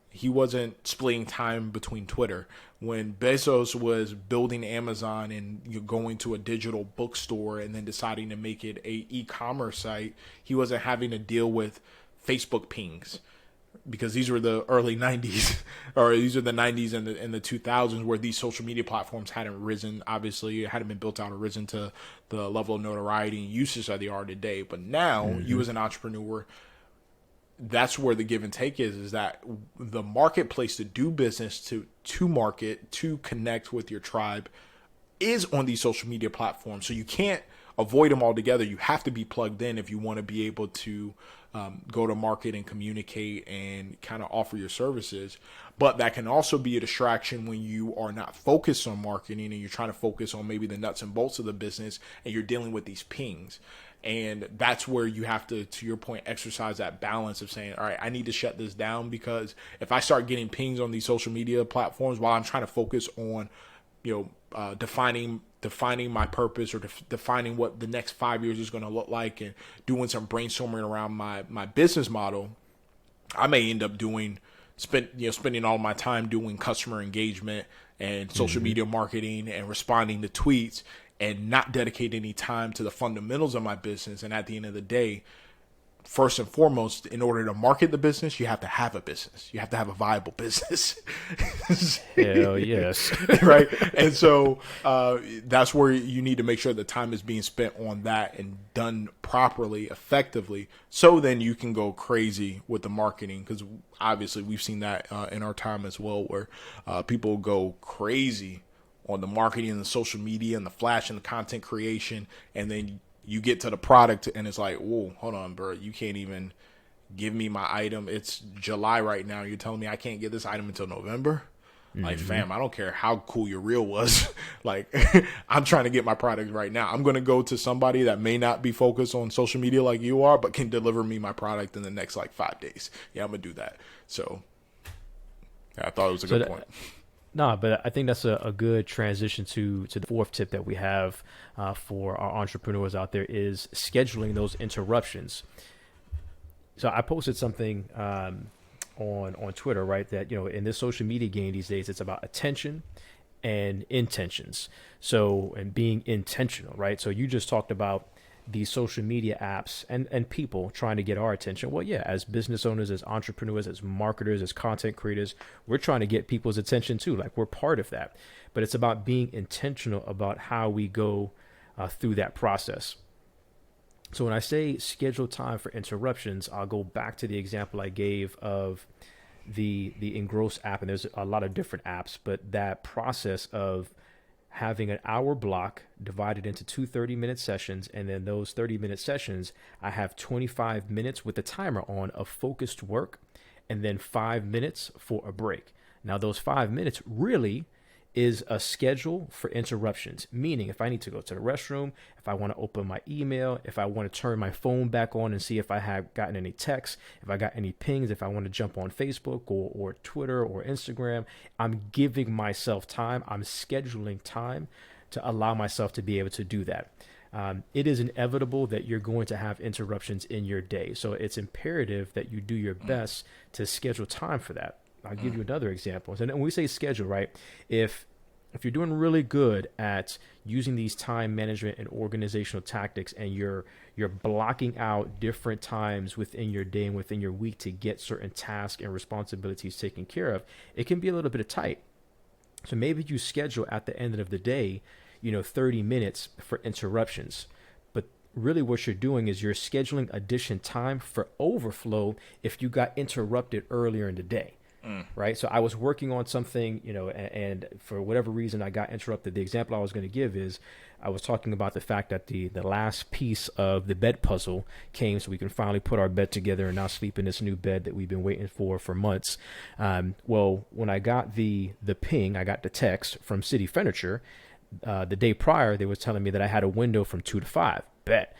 he wasn't splitting time between Twitter. When Bezos was building Amazon and you're going to a digital bookstore and then deciding to make it a e-commerce site, he wasn't having to deal with Facebook pings, because these were the early 90s, or these are the 90s and the 2000s, where these social media platforms hadn't risen. Obviously, it hadn't been built out or risen to the level of notoriety and usage that they are today. But now, you as an entrepreneur, that's where the give and take is that the marketplace to do business, to market, to connect with your tribe is on these social media platforms. So you can't avoid them altogether. You have to be plugged in if you want to be able to go to market and communicate and kind of offer your services. But that can also be a distraction when you are not focused on marketing and you're trying to focus on maybe the nuts and bolts of the business and you're dealing with these pings. And that's where you have to your point, exercise that balance of saying, all right, I need to shut this down, because if I start getting pings on these social media platforms while I'm trying to focus on, defining my purpose, or defining what the next 5 years is going to look like, and doing some brainstorming around my business model, I may end up spending all my time doing customer engagement and social media marketing and responding to tweets, and not dedicate any time to the fundamentals of my business. And at the end of the day, first and foremost, in order to market the business, you have to have a business. You have to have a viable business. Hell yes. Right. And so that's where you need to make sure the time is being spent on that and done properly, effectively. So then you can go crazy with the marketing, because obviously we've seen that in our time as well, where people go crazy on the marketing and the social media and the flash and the content creation. And then you get to the product and it's like, whoa, hold on, bro. You can't even give me my item. It's July right now. You're telling me I can't get this item until November? Like, fam, I don't care how cool your reel was. Like, I'm trying to get my product right now. I'm going to go to somebody that may not be focused on social media like you are, but can deliver me my product in the next 5 days. Yeah, I'm going to do that. So yeah, I thought it was a good point. No, but I think that's a good transition to the fourth tip that we have for our entrepreneurs out there, is scheduling those interruptions. So I posted something on Twitter, right, that, in this social media game these days, it's about attention and intentions. So, and being intentional, right? So you just talked about these social media apps and people trying to get our attention. Well, yeah, as business owners, as entrepreneurs, as marketers, as content creators, we're trying to get people's attention too. Like, we're part of that. But it's about being intentional about how we go through that process. So when I say schedule time for interruptions, I'll go back to the example I gave of the Engross app. And there's a lot of different apps, but that process of having an hour block divided into 2 30-minute sessions. And then those 30-minute sessions, I have 25 minutes with the timer on of focused work, and then 5 minutes for a break. Now, those 5 minutes really is a schedule for interruptions. Meaning, if I need to go to the restroom, if I want to open my email, if I want to turn my phone back on and see if I have gotten any texts, if I got any pings, if I want to jump on Facebook or Twitter or Instagram, I'm giving myself time. I'm scheduling time to allow myself to be able to do that. It is inevitable that you're going to have interruptions in your day. So it's imperative that you do your best to schedule time for that. I'll give you another example. And when we say schedule, right, if you're doing really good at using these time management and organizational tactics, and you're blocking out different times within your day and within your week to get certain tasks and responsibilities taken care of, it can be a little bit tight. So maybe you schedule at the end of the day, 30 minutes for interruptions. But really what you're doing is you're scheduling addition time for overflow if you got interrupted earlier in the day. Right. So I was working on something, and for whatever reason I got interrupted. The example I was going to give is I was talking about the fact that the last piece of the bed puzzle came, so we can finally put our bed together and now sleep in this new bed that we've been waiting for months. Well, when I got the ping, I got the text from City Furniture. The day prior, they was telling me that I had a window from 2 to 5. Bet.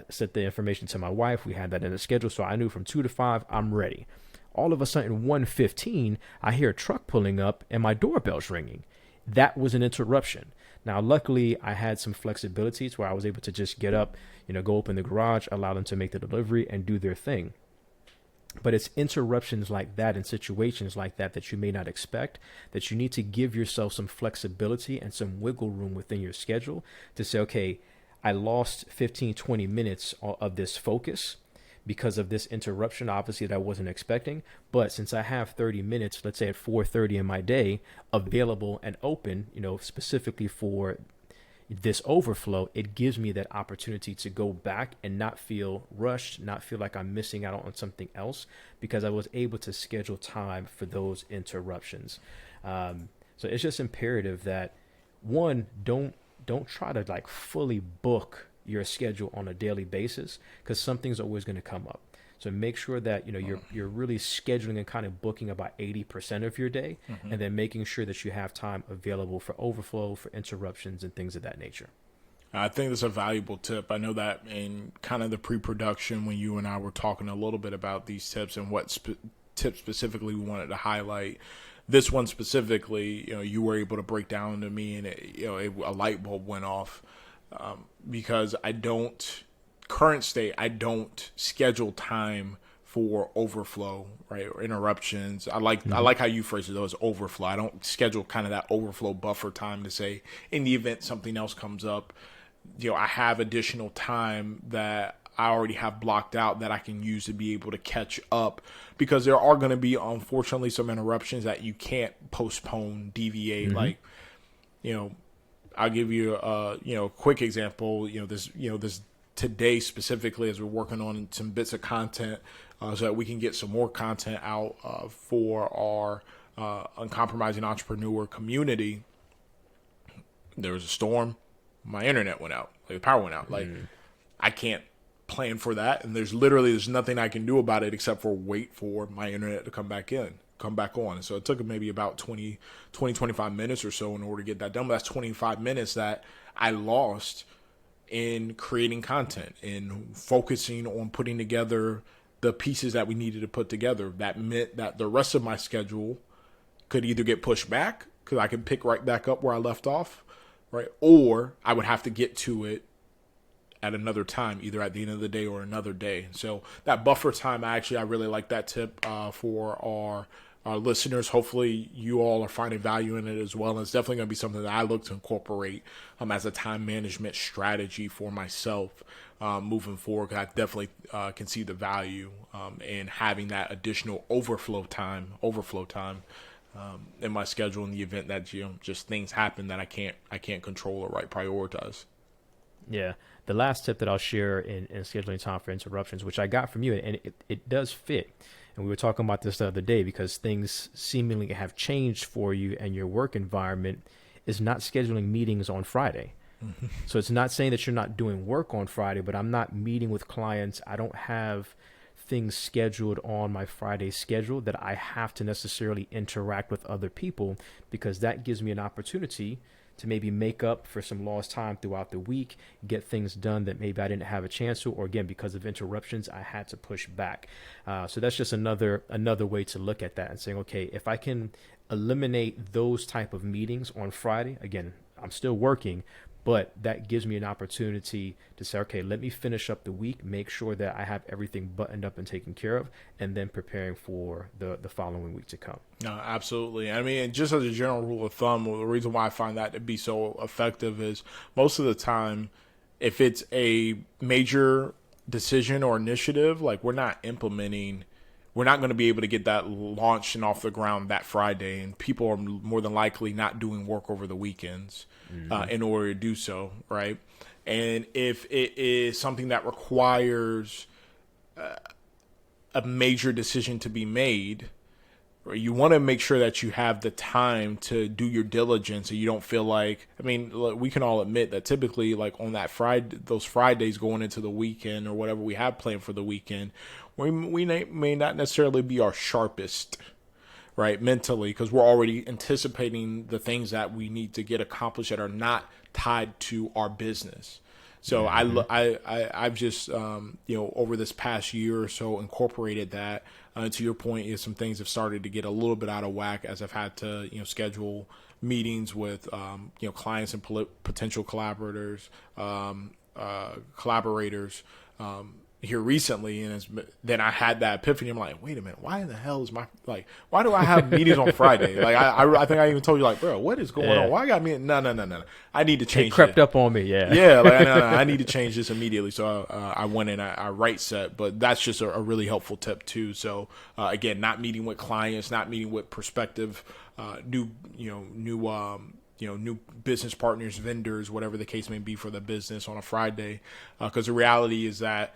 Sent the information to my wife. We had that in the schedule. So I knew from 2 to 5, I'm ready. All of a sudden, 1:15, I hear a truck pulling up and my doorbell's ringing. That was an interruption. Now, luckily, I had some flexibility to where I was able to just get up, go open the garage, allow them to make the delivery and do their thing. But it's interruptions like that and situations like that you may not expect, that you need to give yourself some flexibility and some wiggle room within your schedule to say, okay, I lost 15, 20 minutes of this focus because of this interruption, obviously, that I wasn't expecting. But since I have 30 minutes, let's say at 4:30 in my day, available and open, specifically for this overflow, it gives me that opportunity to go back and not feel rushed, not feel like I'm missing out on something else, because I was able to schedule time for those interruptions. So it's just imperative that, one, don't try to fully book your schedule on a daily basis, because something's always going to come up. So make sure that you're really scheduling and kind of booking about 80% of your day, and then making sure that you have time available for overflow, for interruptions, and things of that nature. I think that's a valuable tip. I know that in kind of the pre-production, when you and I were talking a little bit about these tips and what tips specifically we wanted to highlight, this one specifically, you were able to break down to me, and a light bulb went off. Because I don't schedule time for overflow, right, or interruptions. I like how you phrase it, though, as overflow. I don't schedule kind of that overflow buffer time to say, in the event something else comes up, I have additional time that I already have blocked out that I can use to be able to catch up, because there are going to be, unfortunately, some interruptions that you can't postpone, deviate, I'll give you a quick example. This today specifically, as we're working on some bits of content, so that we can get some more content out for our Uncompromising Entrepreneur community. There was a storm. My internet went out. The power went out. I can't plan for that, and there's nothing I can do about it except for wait for my internet to come back on. So it took maybe about 25 minutes or so in order to get that done. But that's 25 minutes that I lost in creating content and focusing on putting together the pieces that we needed to put together. That meant that the rest of my schedule could either get pushed back, because I could pick right back up where I left off, right? Or I would have to get to it at another time, either at the end of the day or another day. So that buffer time, I really like that tip for our listeners. Hopefully you all are finding value in it as well. And it's definitely going to be something that I look to incorporate as a time management strategy for myself moving forward, because I definitely can see the value in having that additional overflow time in my schedule in the event that just things happen that I can't control or prioritize. Yeah. The last tip that I'll share in scheduling time for interruptions, which I got from you, and it does fit. And we were talking about this the other day, because things seemingly have changed for you and your work environment, is not scheduling meetings on Friday. So it's not saying that you're not doing work on Friday, but I'm not meeting with clients. I don't have things scheduled on my Friday schedule that I have to necessarily interact with other people, because that gives me an opportunity to maybe make up for some lost time throughout the week, get things done that maybe I didn't have a chance to, or again, because of interruptions, I had to push back. So that's just another way to look at that and saying, okay, if I can eliminate those type of meetings on Friday, again, I'm still working, but that gives me an opportunity to say, okay, let me finish up the week, make sure that I have everything buttoned up and taken care of, and then preparing for the following week to come. No, absolutely. I mean, just as a general rule of thumb, the reason why I find that to be so effective is most of the time, if it's a major decision or initiative, like we're not going to be able to get that launched and off the ground that Friday, and people are more than likely not doing work over the weekends in order to do so, right? And if it is something that requires a major decision to be made, you want to make sure that you have the time to do your diligence, so you don't feel like, I mean, we can all admit that typically, like on that Friday, those Fridays going into the weekend or whatever we have planned for the weekend, we may not necessarily be our sharpest, right, mentally, because we're already anticipating the things that we need to get accomplished that are not tied to our business. So I've just, over this past year or so incorporated that. To your point, is some things have started to get a little bit out of whack as I've had to, schedule meetings with, clients and potential collaborators, here recently, and then I had that epiphany. I'm like, wait a minute, why in the hell is why do I have meetings on Friday? Like I think I even told you, like, bro, what is going on? Why I got me? No. I need to change. It crept up on me, yeah. Yeah, like no, I need to change this immediately. So I went and I right set, but that's just a really helpful tip too. So again, not meeting with clients, not meeting with prospective new business partners, vendors, whatever the case may be for the business on a Friday, because the reality is that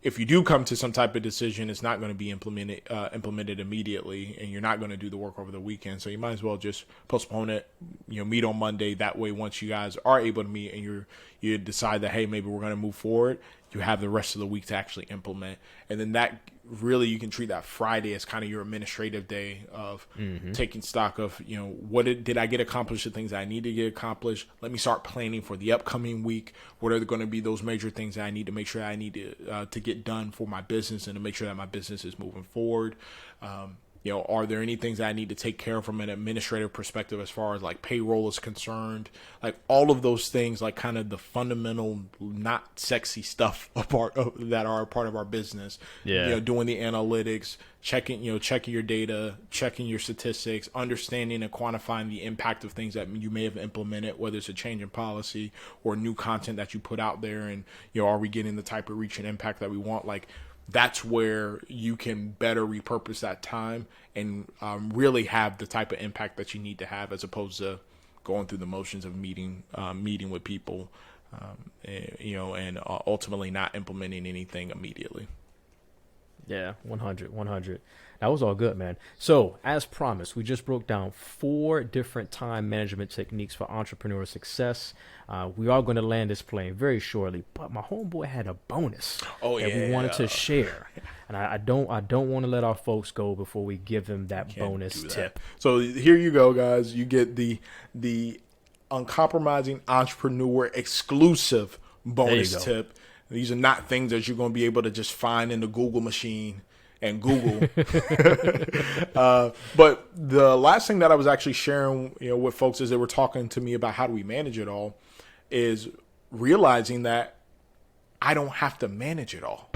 if you do come to some type of decision, it's not going to be implemented immediately, and you're not going to do the work over the weekend. So you might as well just postpone it, meet on Monday. That way, once you guys are able to meet and you decide that, hey, maybe we're going to move forward, you have the rest of the week to actually implement. And then that really, you can treat that Friday as kind of your administrative day of taking stock of, what did I get accomplished, the things I need to get accomplished. Let me start planning for the upcoming week. What are going to be those major things that I need to make sure I need to get done for my business and to make sure that my business is moving forward. Are there any things that I need to take care of from an administrative perspective as far as like payroll is concerned? Like all of those things, like kind of the fundamental, not sexy stuff that are a part of our business. Yeah. Doing the analytics, checking your data, checking your statistics, understanding and quantifying the impact of things that you may have implemented, whether it's a change in policy or new content that you put out there, and are we getting the type of reach and impact that we want? Like, that's where you can better repurpose that time and really have the type of impact that you need to have, as opposed to going through the motions of meeting with people, and ultimately not implementing anything immediately. Yeah, 100. That was all good, man. So, as promised, we just broke down 4 different time management techniques for entrepreneurial success. We are going to land this plane very shortly, but my homeboy had a bonus that we wanted to share, and I don't want to let our folks go before we give them that bonus tip. So here you go, guys. You get the Uncompromising Entrepreneur exclusive bonus tip. These are not things that you're going to be able to just find in the Google machine and Google. But the last thing that I was actually sharing, with folks as they were talking to me about how do we manage it all, is realizing that I don't have to manage it all.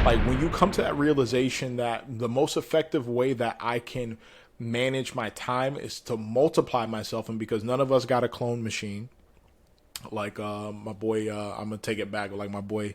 Like, when you come to that realization that the most effective way that I can manage my time is to multiply myself, and because none of us got a clone machine, like my boy, I'm gonna take it back. Like my boy,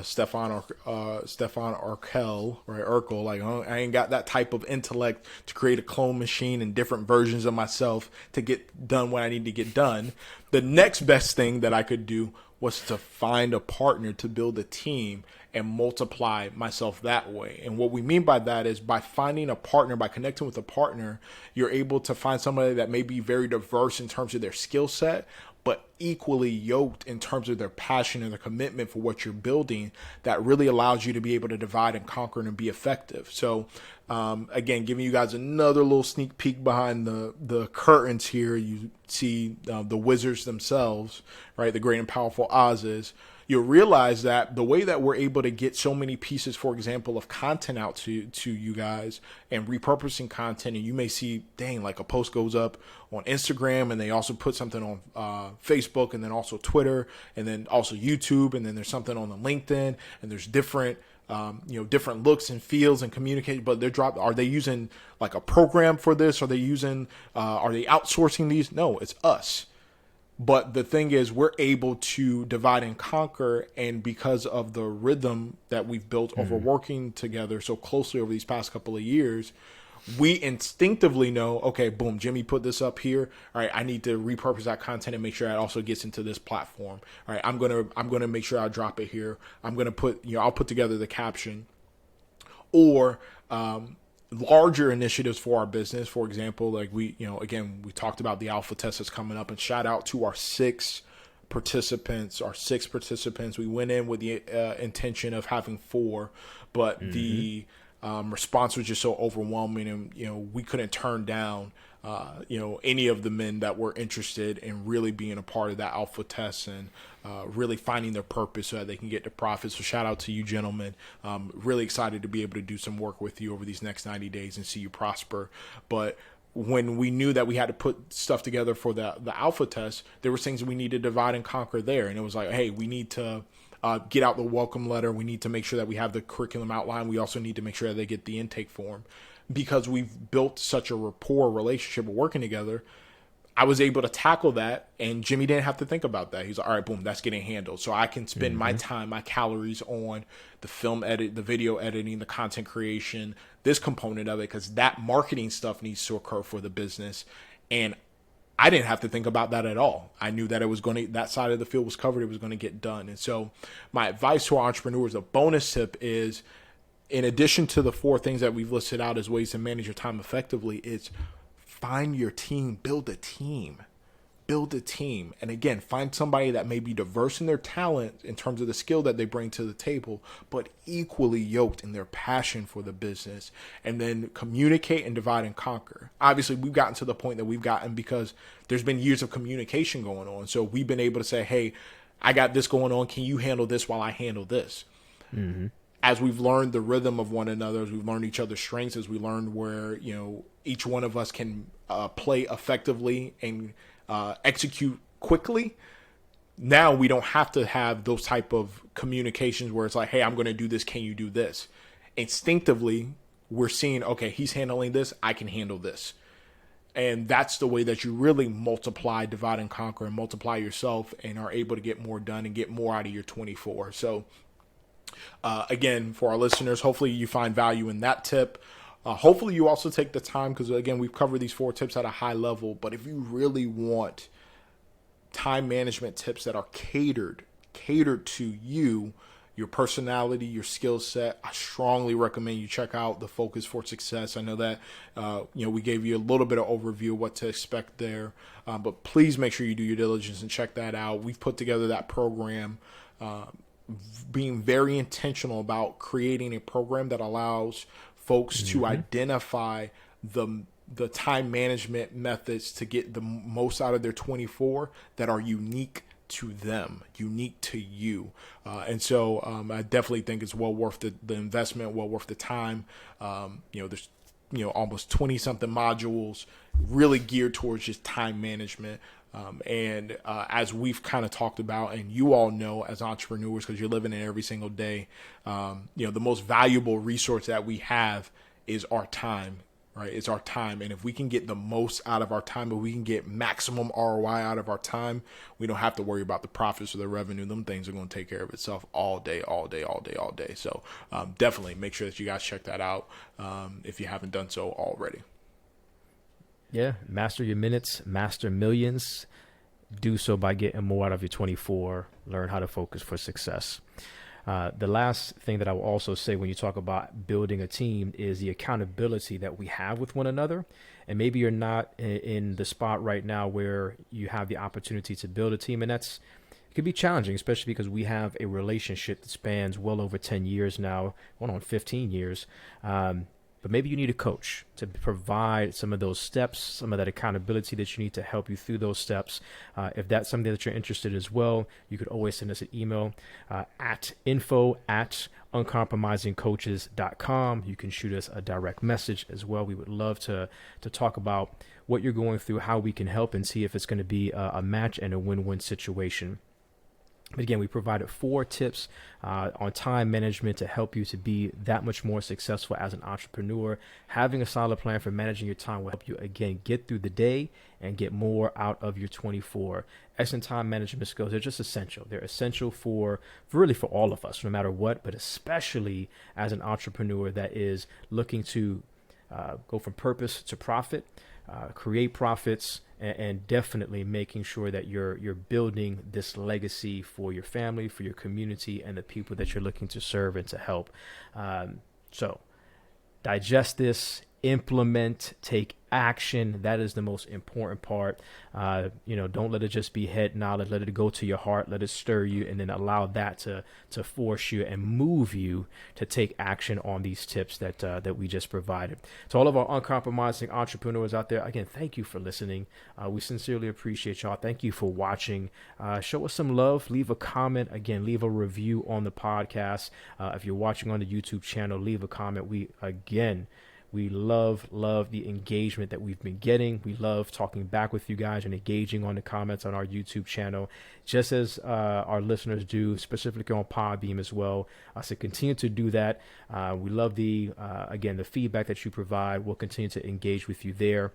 Stefan Urkel, right? Urkel. Like I ain't got that type of intellect to create a clone machine and different versions of myself to get done what I need to get done. The next best thing that I could do was to find a partner to build a team and multiply myself that way. And what we mean by that is by finding a partner, by connecting with a partner, you're able to find somebody that may be very diverse in terms of their skill set, but equally yoked in terms of their passion and their commitment for what you're building, that really allows you to be able to divide and conquer and be effective. So again, giving you guys another little sneak peek behind the curtains here. You see the wizards themselves, right? The great and powerful Oz's. You'll realize that the way that we're able to get so many pieces, for example, of content out to you guys and repurposing content, and you may see, dang, like a post goes up on Instagram and they also put something on Facebook and then also Twitter and then also YouTube, and then there's something on the LinkedIn, and there's different different looks and feels and communicate, but are they using like a program for this? Are they outsourcing these? No, it's us. But the thing is, we're able to divide and conquer, and because of the rhythm that we've built over working together so closely over these past couple of years, we instinctively know, okay, boom, Jimmy put this up here. All right, I need to repurpose that content and make sure it also gets into this platform. All right, I'm gonna make sure I drop it here. I'm gonna I'll put together the caption, or larger initiatives for our business. For example, like we talked about the alpha test that's coming up, and shout out to our six participants. We went in with the intention of having 4, but the response was just so overwhelming, and we couldn't turn down any of the men that were interested in really being a part of that alpha test and really finding their purpose so that they can get to profit. So shout out to you gentlemen. Really excited to be able to do some work with you over these next 90 days and see you prosper. But when we knew that we had to put stuff together for the alpha test, there were things that we needed to divide and conquer there. And it was like, hey, we need to get out the welcome letter. We need to make sure that we have the curriculum outline. We also need to make sure that they get the intake form. Because we've built such a rapport relationship of working together, I was able to tackle that, and Jimmy didn't have to think about that. He's like, all right, boom, that's getting handled. So I can spend my time, my calories on the film edit, the video editing, the content creation, this component of it, because that marketing stuff needs to occur for the business. And I didn't have to think about that at all. I knew that that side of the field was covered. It was going to get done. And so my advice to our entrepreneurs, a bonus tip is, in addition to the 4 things that we've listed out as ways to manage your time effectively, is find your team, build a team. And again, find somebody that may be diverse in their talent in terms of the skill that they bring to the table, but equally yoked in their passion for the business, and then communicate and divide and conquer. Obviously, we've gotten to the point that we've gotten because there's been years of communication going on. So we've been able to say, hey, I got this going on. Can you handle this while I handle this? As we've learned the rhythm of one another, as we've learned each other's strengths, as we learned where, each one of us can play effectively and execute quickly, now we don't have to have those type of communications where it's like, hey, I'm going to do this. Can you do this? Instinctively, we're seeing, okay, he's handling this. I can handle this. And that's the way that you really multiply, divide and conquer, and multiply yourself, and are able to get more done and get more out of your 24. So again, for our listeners, hopefully you find value in that tip. Hopefully you also take the time, because again, we've covered these 4 tips at a high level, but if you really want time management tips that are catered to you, your personality, your skill set, I strongly recommend you check out the Focus for Success. I know that, we gave you a little bit of overview of what to expect there, but please make sure you do your diligence and check that out. We've put together that program, being very intentional about creating a program that allows folks to identify the time management methods to get the most out of their 24 that are unique to them, unique to you. And so I definitely think it's well worth the investment, well worth the time. There's almost 20 something modules really geared towards just time management. And as we've kind of talked about, and you all know as entrepreneurs, because you're living it every single day, the most valuable resource that we have is our time, right? It's our time. And if we can get the most out of our time, but we can get maximum ROI out of our time, we don't have to worry about the profits or the revenue. Them things are going to take care of itself all day. So definitely make sure that you guys check that out if you haven't done so already. Yeah, master your minutes, master millions. Do so by getting more out of your 24. Learn how to focus for success. The last thing that I will also say when you talk about building a team is the accountability that we have with one another. And maybe you're not in the spot right now where you have the opportunity to build a team, and it could be challenging, especially because we have a relationship that spans well over 10 years now, going on 15 years. But maybe you need a coach to provide some of those steps, some of that accountability that you need to help you through those steps. If that's something that you're interested in as well, you could always send us an email at info@uncompromisingcoaches.com. You can shoot us a direct message as well. We would love to talk about what you're going through, how we can help, and see if it's going to be a match and a win-win situation. But again, we provided 4 tips on time management to help you to be that much more successful as an entrepreneur. Having a solid plan for managing your time will help you, again, get through the day and get more out of your 24. Excellent time management skills, they're just essential. They're essential for really for all of us, no matter what, but especially as an entrepreneur that is looking to go from purpose to profit, create profits, and definitely making sure that you're building this legacy for your family, for your community, and the people that you're looking to serve and to help. So digest this, implement, take action. That is the most important part. Don't let it just be head knowledge. Let it go to your heart. Let it stir you, and then allow that to force you and move you to take action on these tips that we just provided. To all of our uncompromising entrepreneurs out there, again, thank you for listening. We sincerely appreciate y'all. Thank you for watching. Show us some love. Leave a comment. Again, leave a review on the podcast. If you're watching on the YouTube channel, leave a comment. We love the engagement that we've been getting. We love talking back with you guys and engaging on the comments on our YouTube channel, just as our listeners do, specifically on Podbeam as well. So continue to do that. We love the feedback that you provide. We'll continue to engage with you there.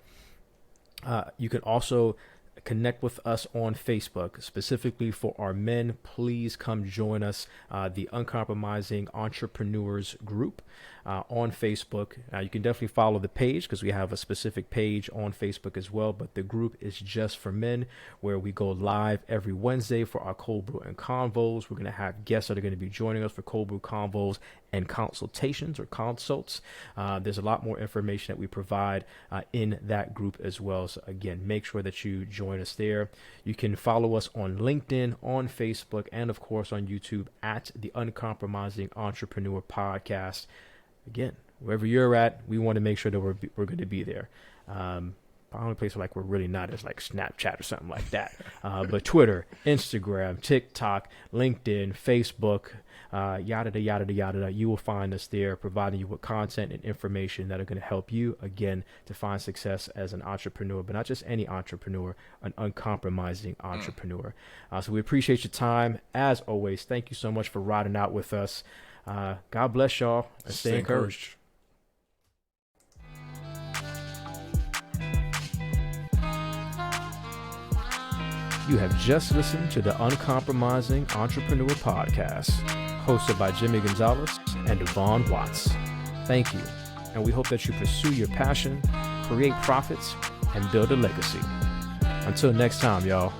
You can also connect with us on Facebook, specifically for our men. Please come join us, the Uncompromising Entrepreneurs group on Facebook. You can definitely follow the page because we have a specific page on Facebook as well, but the group is just for men, where we go live every Wednesday for our cold brew and convos. We're going to have guests that are going to be joining us for cold brew convos and consultations or consults. There's a lot more information that we provide in that group as well. So again, make sure that you join us there. You can follow us on LinkedIn, on Facebook, and of course on YouTube at the Uncompromising Entrepreneur Podcast. Again, wherever you're at, we want to make sure that we're going to be there. The only place where we're really not is like Snapchat or something like that. But Twitter, Instagram, TikTok, LinkedIn, Facebook, yada, yada, yada, you will find us there, providing you with content and information that are going to help you, again, to find success as an entrepreneur, but not just any entrepreneur, an uncompromising entrepreneur. So we appreciate your time. As always, thank you so much for riding out with us. God bless y'all, and stay encouraged. You have just listened to the Uncompromising Entrepreneur Podcast, hosted by Jimmy Gonzalez and Devon Watts. Thank you, and we hope that you pursue your passion, create profits, and build a legacy. Until next time, y'all.